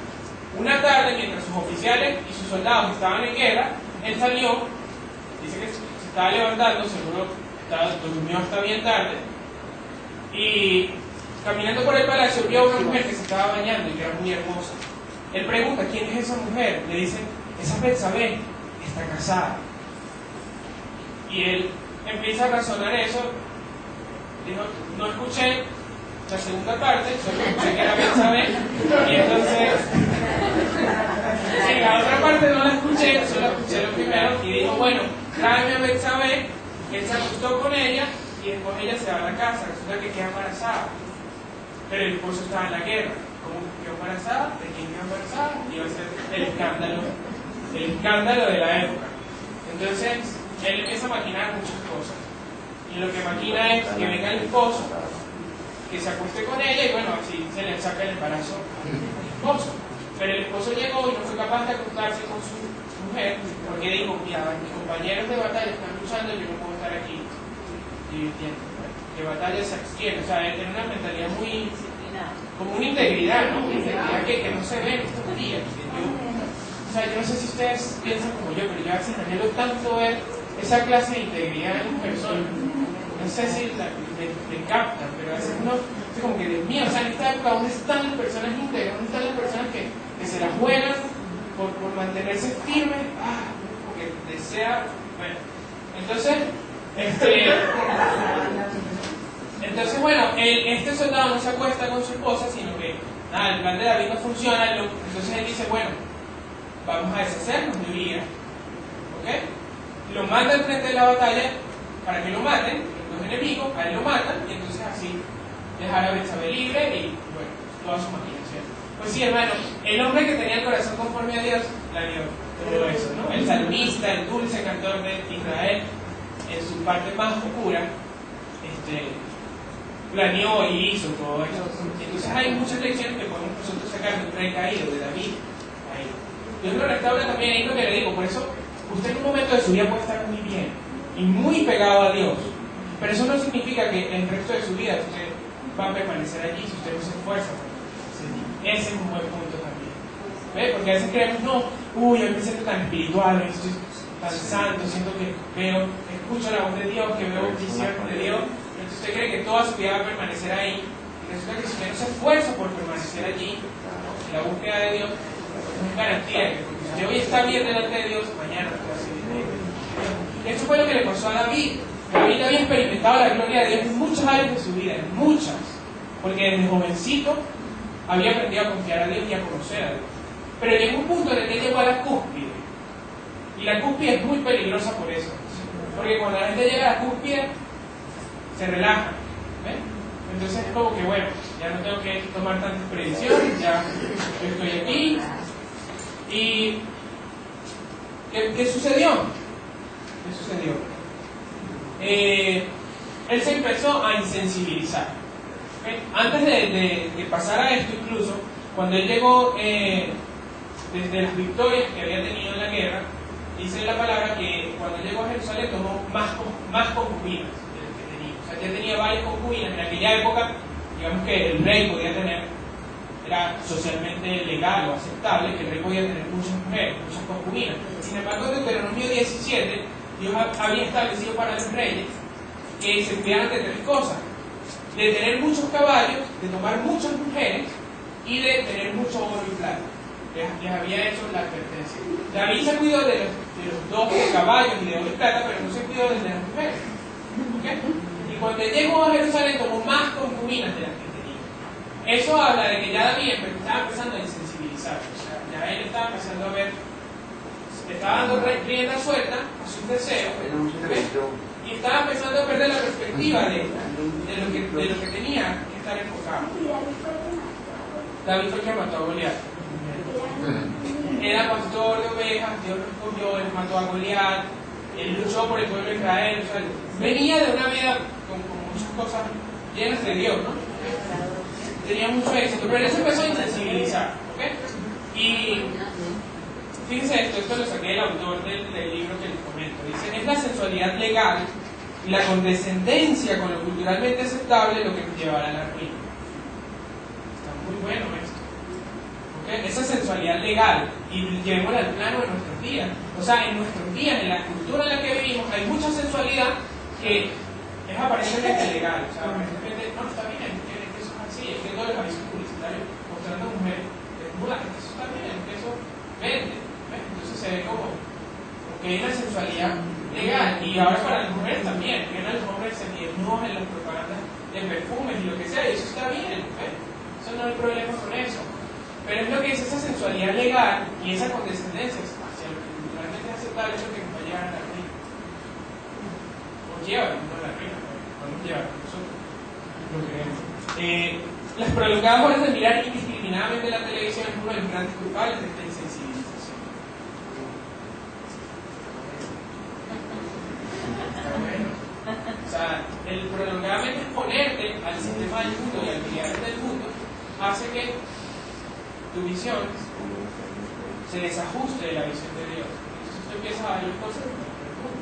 Una tarde, mientras sus oficiales y sus soldados estaban en guerra, él salió, dice que se estaba levantando, seguro durmió hasta bien tarde, y caminando por el palacio vio a una mujer que se estaba bañando y que era muy hermosa. Él pregunta: ¿quién es esa mujer? Le dicen: esa es Betsabé, está casada. Y él empieza a razonar eso. Dijo: no escuché la segunda parte, solo escuché que era Betsabé, y entonces sí, la otra parte no la escuché, solo escuché lo primero, y dijo: bueno, tráeme a Betsabé. Él se acostó con ella y después ella se va a la casa. Resulta que queda embarazada, pero el esposo estaba en la guerra. ¿Cómo quedó embarazada? ¿De quién quedó embarazada? Iba a ser el escándalo de la época. Entonces él empieza a maquinar muchas cosas, y lo que maquina es que venga el esposo, que se acueste con ella, y bueno, así se le saca el embarazo al esposo. Pero el esposo llegó y no fue capaz de acostarse con su mujer, porque dijo: mira, mis compañeros de batalla están luchando, yo no puedo estar aquí divirtiendo. De batalla se abstiene. O sea, él tiene una mentalidad muy como una integridad, ¿no? Una integridad que no se ve en estos días. O sea, yo no sé si ustedes piensan como yo, pero yo a veces anhelo tanto ver esa clase de integridad en personas. No sé si me captan, pero a veces uno es como que, Dios mío, o sea, en esta época, ¿dónde están las personas íntegras? ¿Dónde están las personas que se las juegan por mantenerse firmes? Porque desea. Bueno, entonces bueno, este soldado no se acuesta con su esposa, sino que nada, el plan de David no funciona. Entonces él dice: bueno, vamos a deshacernos de Urías, ¿ok? Lo manda al frente de la batalla para que lo maten los enemigos, a él lo matan, y entonces así dejar a Betsabé libre y bueno, toda su maquinación. Pues sí, hermano, el hombre que tenía el corazón conforme a Dios planeó todo eso, ¿no? El salmista, el dulce cantor de Israel, en su parte más oscura, planeó y hizo todo eso. Entonces hay muchas lecciones que podemos nosotros sacar de un rey caído, de David caído. Dios lo restaura también, ahí lo que le digo. Por eso usted en un momento de su vida puede estar muy bien y muy pegado a Dios, pero eso no significa que el resto de su vida usted va a permanecer allí si usted no se esfuerza. Ese es un buen punto también. ¿Ve? Porque a veces creemos: no, yo me siento tan espiritual, estoy tan santo, siento que escucho la voz de Dios, que veo visiones de Dios. Entonces usted cree que toda su vida va a permanecer ahí, y resulta que si usted no se esfuerza por permanecer allí, en la búsqueda de Dios, es una garantía que porque si usted hoy está bien delante de Dios, mañana va a seguir bien. Esto fue lo que le pasó a David. David había experimentado la gloria de Dios en muchas áreas de su vida, en muchas, porque desde jovencito había aprendido a confiar a Dios y a conocer a Dios. Pero llegó un punto en el que llegó a la cúspide, y la cúspide es muy peligrosa por eso, porque cuando la gente llega a la cúspide se relaja, ¿ven? Entonces es como que, bueno, ya no tengo que tomar tantas previsiones, ya yo estoy aquí. ¿Y qué sucedió? Él se empezó a insensibilizar. ¿Okay? Antes de pasar a esto, incluso, cuando él llegó, desde las victorias que había tenido en la guerra, dice la palabra que cuando llegó a Jerusalén tomó más concubinas de las que tenía. O sea, ya tenía varias concubinas. En aquella época, digamos que el rey podía tener, era socialmente legal o aceptable que el rey podía tener muchas mujeres, muchas concubinas. Sin embargo, en Deuteronomio 17, Dios había establecido para los reyes que se cuidaran de tres cosas: de tener muchos caballos, de tomar muchas mujeres y de tener mucho oro y plata. Les había hecho la advertencia. David se cuidó de los dos caballos y de oro y plata, pero no se cuidó de las mujeres. ¿Okay? Y cuando llegó a Jerusalén tomó más concubinas de las que tenía. eso habla de que ya David estaba empezando a insensibilizar, o sea, ya él estaba empezando a ver, le estaba dando rienda suelta a sus deseos, ¿ves? Y estaba empezando a perder la perspectiva de lo que tenía que estar enfocado. David fue el que mató a Goliat. Era pastor de ovejas, Dios lo escogió, él mató a Goliat, él luchó por el pueblo de Israel, o sea, venía de una vida con muchas cosas llenas de Dios, ¿no? Tenía mucho éxito, pero él se empezó a insensibilizar, ¿ok? Y fíjense esto lo saqué del autor del libro que les comento. Dice, es la sensualidad legal y la condescendencia con lo culturalmente aceptable lo que nos llevará a la ruina. Está muy bueno esto. ¿Okay? Esa sensualidad legal, y llevémosla al plano de nuestros días. O sea, en nuestros días, en la cultura en la que vivimos, hay mucha sensualidad que es aparentemente legal. O sea, aparentemente, no, está bien, es que eso es así, es que todos los avisos publicitarios mostrando mujeres desnudas, es que eso está bien, es que eso vende. Entonces se ve como que hay una sensualidad legal, y ahora para las mujeres también, que los hombres se desnudan en las propagandas de perfumes y lo que sea, y eso está bien, eso no hay problema con eso. Pero es lo que es esa sensualidad legal y esa condescendencia hacia lo que culturalmente es aceptable, es lo que nos va a llevar a la ruina. O lleva a la ruina, no nos lleva, nosotros lo creemos. Las prolongadas horas de mirar indiscriminadamente la televisión es uno de los grandes culpables de esta insensibilización. O sea, el prolongadamente exponerte al sistema del mundo y al ideales del mundo hace que tu visión se desajuste de la visión de Dios. Entonces tú empiezas a ver las cosas como las ve el mundo.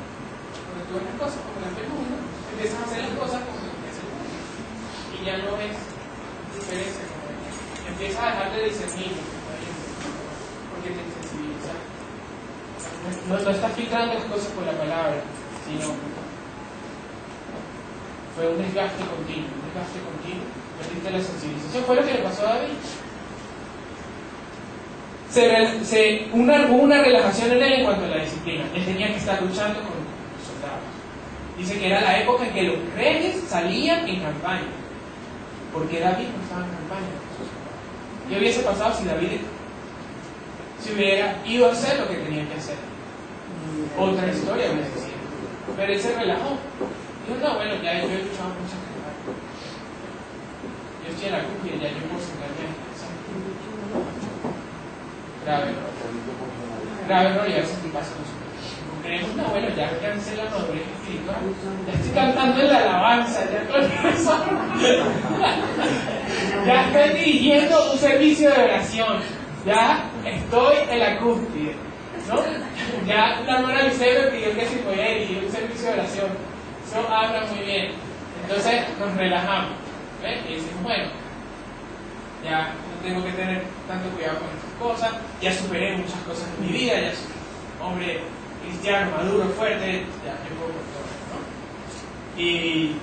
Cuando tú ves las cosas como las ve el mundo, empiezas a hacer las cosas como las ve el mundo. Y ya no ves diferencia como ella. Empiezas a dejar de discernir porque te insensibilizas. No estás filtrando las cosas con la palabra, sino fue un desgaste continuo. Perdiste la sensibilización. Fue lo que le pasó a David. Hubo una relajación en él en cuanto a la disciplina. Él tenía que estar luchando con los soldados. Dice que era la época en que los reyes salían en campaña, porque David no estaba en campaña. ¿Qué hubiese pasado si David se hubiera ido a hacer lo que tenía que hacer? Otra historia hubiese sido. Pero él se relajó. Dijo, no, bueno, ya yo he luchado muchas campañas. Yo estoy en la cúspide, ya yo puedo sentarme a grave error, y a veces te pasa nosotros. Creemos, no, bueno, ya alcancé la madurez espiritual, ya estoy cantando en la alabanza, ya con eso, ya estoy dirigiendo un servicio de oración, ya estoy en la cúspide, ¿no? Ya la hermana Lucía me pidió que si podía dirigir un servicio de oración. Eso habla muy bien. Entonces nos relajamos, ¿ves? Y decimos, bueno, ya no tengo que tener tanto cuidado con estas cosas, ya superé muchas cosas en mi vida, ya soy hombre cristiano, maduro, fuerte, ya yo puedo con todo, ¿no? Y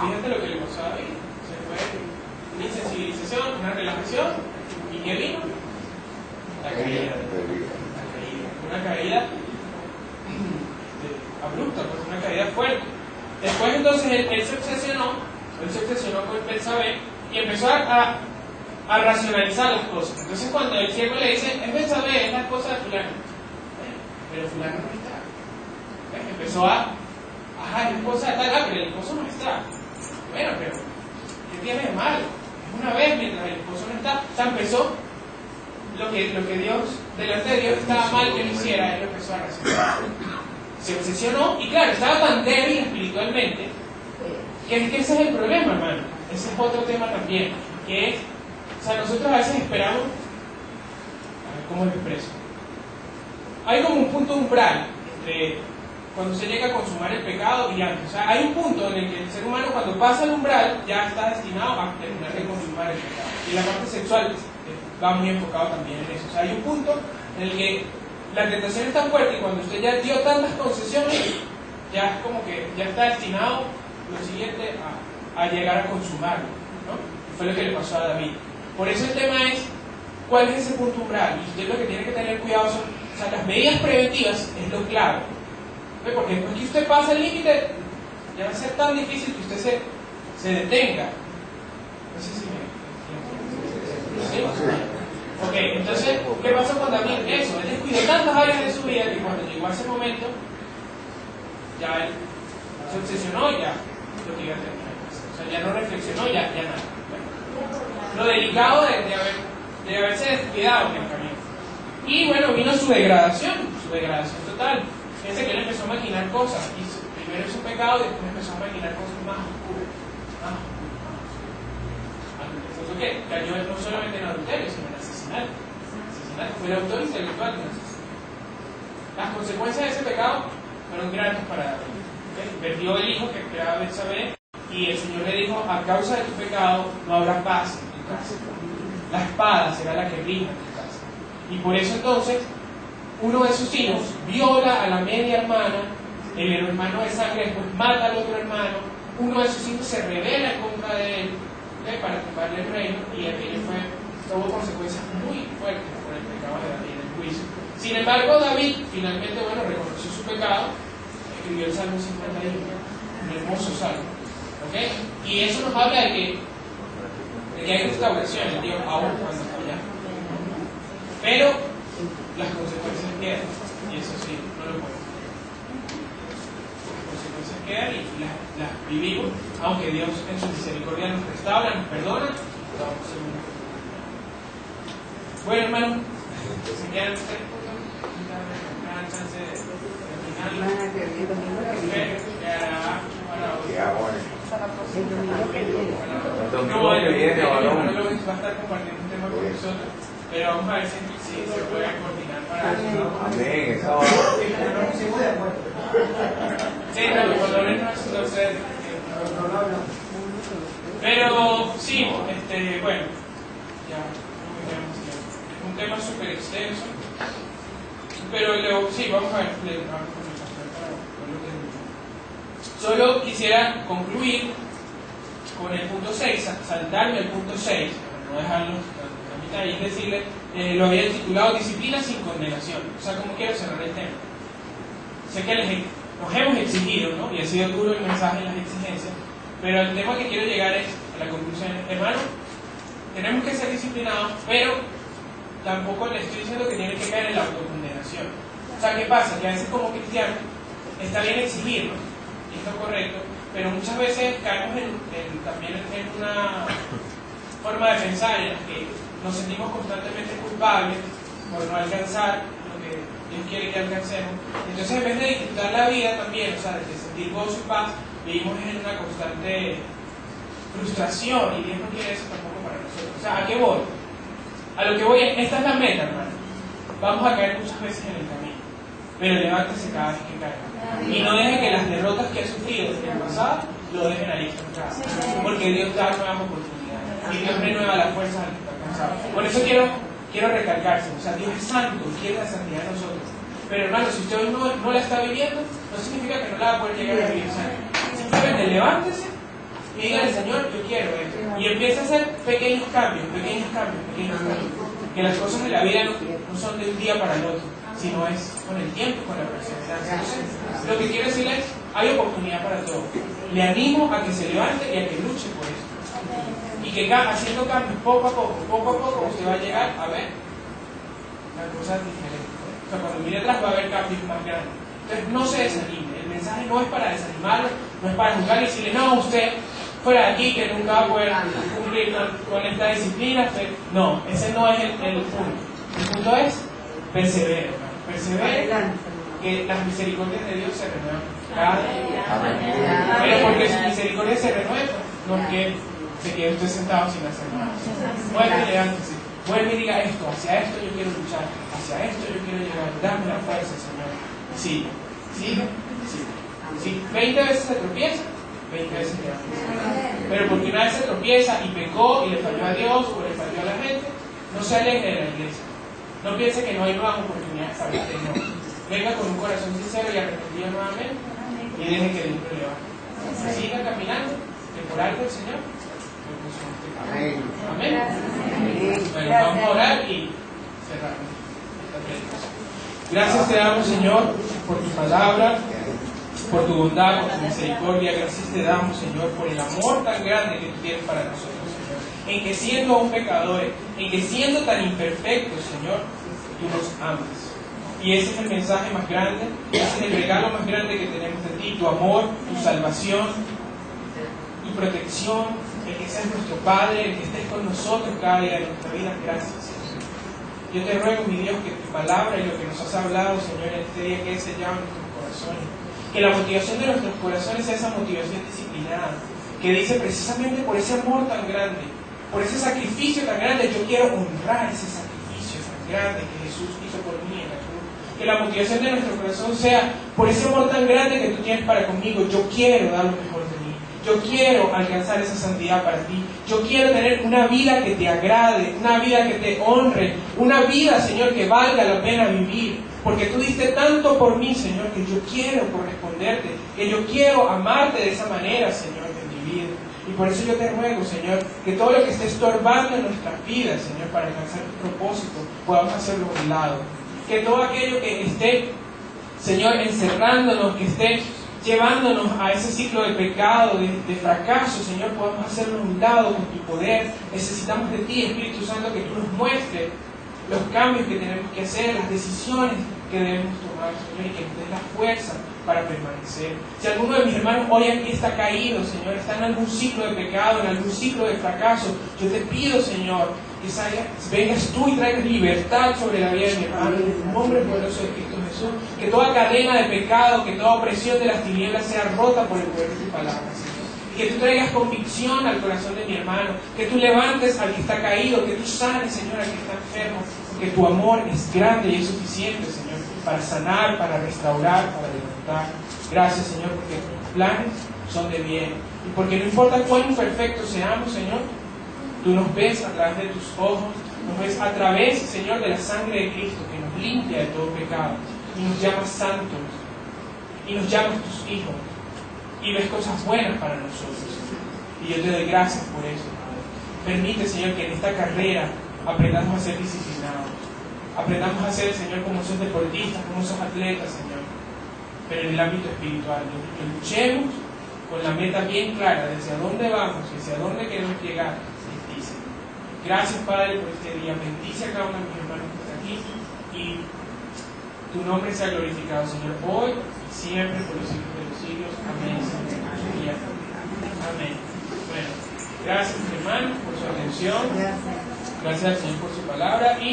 fíjate lo que le pasó a David. Se fue una insensibilización, una relajación, ¿y qué vino? La caída. Una caída abrupta, pues una caída fuerte. Después entonces él se obsesionó con Betsabé y empezó a racionalizar las cosas. Entonces cuando el siervo le dice, es Betsabé, es la esposa de fulano, pero fulano no está. Empezó es la esposa de tal, pero el esposo no está. Bueno, pero ¿qué tiene de malo? Es una vez mientras el esposo no está. O sea, empezó lo que Dios, delante de Dios estaba mal que lo hiciera, él lo empezó a racionalizar. Se obsesionó y claro, estaba tan débil espiritualmente que ese es el problema, hermano. Ese es otro tema también, que es, o sea, nosotros a veces esperamos, a ver cómo lo expreso. Hay como un punto umbral entre cuando se llega a consumar el pecado y antes. O sea, hay un punto en el que el ser humano cuando pasa el umbral ya está destinado a terminar de consumar el pecado. Y la parte sexual va muy enfocado también en eso. O sea, hay un punto en el que la tentación es tan fuerte y cuando usted ya dio tantas concesiones, ya es como que ya está destinado lo siguiente a llegar a consumarlo, ¿no? Y fue lo que le pasó a David. Por eso el tema es, ¿cuál es ese punto umbral? Y usted lo que tiene que tener cuidado son, o sea, las medidas preventivas es lo clave. Porque después que usted pasa el límite, ya va a ser tan difícil que usted se detenga. No sé si me ¿Sí? Ok, entonces, ¿qué pasó con David? Eso, él descuidó tantas áreas de su vida que cuando llegó a ese momento, ya él se obsesionó y ya lo que iba a terminar. O sea, ya no reflexionó, ya nada. Lo delicado de haberse descuidado en el camino. Y bueno, vino su degradación total. Fíjense que él empezó a maquinar cosas. Primero hizo pecado y después empezó a maquinar cosas más oscuras. Eso que cayó no solamente en adulterio, sino en asesinato. Fue el autor intelectual del asesinato. Las consecuencias de ese pecado fueron grandes para David. Perdió el hijo que esperaba Betsabé y el Señor le dijo: a causa de tu pecado no habrá paz en tu casa. La espada será la que rija en tu casa. Y por eso entonces uno de sus hijos viola a la media hermana, el hermano de sangre después mata al otro hermano, uno de sus hijos se rebela en contra de él para tumbarle el reino, y aquello tuvo consecuencias muy fuertes por el pecado de David en el juicio. Sin embargo, David finalmente reconoció su pecado, escribió el Salmo 51, un hermoso salmo. ¿Okay? Y eso nos habla de que hay restauración en Dios aún cuando fallamos. Pero las consecuencias quedan, y eso sí, no lo podemos. Las consecuencias quedan y las vivimos, aunque Dios en su misericordia nos restaura, nos perdona. Bueno, hermano, ¿se quedan ustedes? ¿Una chance de terminar? El domingo que viene, varón. No lo va a estar compartiendo un tema con nosotros, pero vamos a ver si se puede coordinar para eso. Amén, esa hora. Sí, no, los colores no sé. Pero sí, bueno, ya es un tema súper extenso, pero sí, vamos a ver. Solo quisiera concluir con el punto 6, saltarme el punto 6, no dejarlo a mitad, y es decirle, lo había titulado Disciplina sin condenación. O sea, ¿cómo quiero cerrar el tema? Sé que nos hemos exigido, ¿no? Y ha sido duro el mensaje en las exigencias, pero el tema que quiero llegar es a la conclusión. Hermano, tenemos que ser disciplinados, pero tampoco le estoy diciendo que tiene que caer en la autocondenación. O sea, ¿qué pasa? Que a veces como cristianos está bien exigirnos, y es lo correcto, pero muchas veces caemos también en una forma de pensar en la que nos sentimos constantemente culpables por no alcanzar lo que Dios quiere que alcancemos. Entonces, en vez de disfrutar la vida también, o sea, de sentir gozo y paz, vivimos en una constante frustración, y Dios no quiere eso tampoco para nosotros. O sea, ¿a qué voy? A lo que voy es, esta es la meta, hermano. Vamos a caer muchas veces en el camino, pero levántese cada vez que caiga. Y no deje que las derrotas que ha sufrido en el pasado lo dejen ahí estancado, porque Dios da nuevas oportunidades y Dios renueva las fuerzas al que está cansado. Por eso quiero recalcarse, o sea, Dios es santo, quiere la santidad de nosotros. Pero hermano, si usted hoy no la está viviendo, no significa que no la va a poder llegar a vivir sana. Simplemente levántese y dígale: Señor, yo quiero esto. Y empieza a hacer pequeños cambios. Que las cosas de la vida no son de un día para el otro, sino es con el tiempo, con la perseverancia. Entonces, lo que quiero decirle es: hay oportunidad para todo. Le animo a que se levante y a que luche por eso. Y que haciendo cambios poco a poco, usted va a llegar a ver las cosas diferentes. O sea, cuando mire atrás va a haber cambios más grandes. Entonces, no se desanime. El mensaje no es para desanimarlo, no es para juzgar y decirle: no, usted fuera de aquí, que nunca va a poder cumplir con esta disciplina. No, ese no es el punto. El punto es: persevere, que las misericordias de Dios se renuevan cada día. Pero porque su misericordia se renueva, no es que se quede usted sentado sin hacer nada. Vuelve y levántese. Vuelve y diga: hacia esto yo quiero luchar, hacia esto yo quiero llegar, dame la fuerza, Señor. Sigue. 20 veces se tropieza, 20 veces levanta. Pero porque una vez se tropieza y pecó y le falló a Dios o le falló a la gente, no se aleje de la iglesia. No piense que no hay nuevas oportunidades para usted, no. Venga con un corazón sincero y arrepentido nuevamente y deje que Dios lo levante. Siga caminando, que por algo el Señor lo puso en este camino. Amén. Bueno, vamos a orar y cerramos esta predicación. Gracias te damos, Señor, por tu palabra, por tu bondad, por tu misericordia. Gracias te damos, Señor, por el amor tan grande que tú tienes para nosotros, Señor. en que siendo aún pecadores, en que siendo tan imperfectos, Señor, tú nos amas. Y ese es el mensaje más grande, ese es el regalo más grande que tenemos de ti, tu amor, tu salvación, tu protección, el que seas nuestro Padre, el que estés con nosotros cada día de nuestra vida. Gracias, Señor. Yo te ruego, mi Dios, que tu palabra y lo que nos has hablado, Señor, en este día, que sellado en nuestros corazones. Que la motivación de nuestros corazones sea esa motivación disciplinada, que dice precisamente por ese amor tan grande, por ese sacrificio tan grande, yo quiero honrar ese sacrificio tan grande que Jesús hizo por mí en la cruz. Que la motivación de nuestro corazón sea por ese amor tan grande que tú tienes para conmigo, yo quiero dar lo mejor de mí, yo quiero alcanzar esa santidad para ti, yo quiero tener una vida que te agrade, una vida que te honre, una vida, Señor, que valga la pena vivir, porque tú diste tanto por mí, Señor, que yo quiero corresponderte, que yo quiero amarte de esa manera, Señor, en mi vida. Y por eso yo te ruego, Señor, que todo lo que esté estorbando en nuestras vidas, Señor, para alcanzar tu propósito, podamos hacerlo a un lado. Que todo aquello que esté, Señor, encerrándonos, que esté llevándonos a ese ciclo de pecado, de fracaso, Señor, podamos hacerlo a un lado con tu poder. Necesitamos de ti, Espíritu Santo, que tú nos muestres los cambios que tenemos que hacer, las decisiones que debemos tomar, Señor, y que nos des la fuerza para permanecer. Si alguno de mis hermanos hoy aquí está caído, Señor, está en algún ciclo de pecado, en algún ciclo de fracaso, yo te pido, Señor, que vengas tú y traigas libertad sobre la vida de mi hermano, en el nombre poderoso de Cristo Jesús. Que toda cadena de pecado, que toda opresión de las tinieblas sea rota por el poder de tu palabra, Señor. Que tú traigas convicción al corazón de mi hermano, que tú levantes al que está caído, que tú sanes, Señor, al que está enfermo, porque tu amor es grande y es suficiente, Señor, para sanar, para restaurar, para levantar. Gracias, Señor, porque tus planes son de bien. Y porque no importa cuán imperfectos seamos, Señor, tú nos ves a través de tus ojos, nos ves a través, Señor, de la sangre de Cristo, que nos limpia de todo pecado, y nos llamas santos, y nos llamas tus hijos, y ves cosas buenas para nosotros, Señor. Y yo te doy gracias por eso, Padre. Permite, Señor, que en esta carrera aprendamos a ser disciplinados, aprendamos a ser, Señor, como esos deportistas, como esos atletas, Señor, pero en el ámbito espiritual, que luchemos con la meta bien clara de hacia dónde vamos y hacia dónde queremos llegar. Gracias, Padre, por este día. Bendice a cada uno de mis hermanos que está aquí y tu nombre sea glorificado, Señor, hoy y siempre por los siglos de los siglos. Amén, Señor. Amén. Bueno, gracias, mis hermanos, por su atención. Gracias al Señor por su palabra.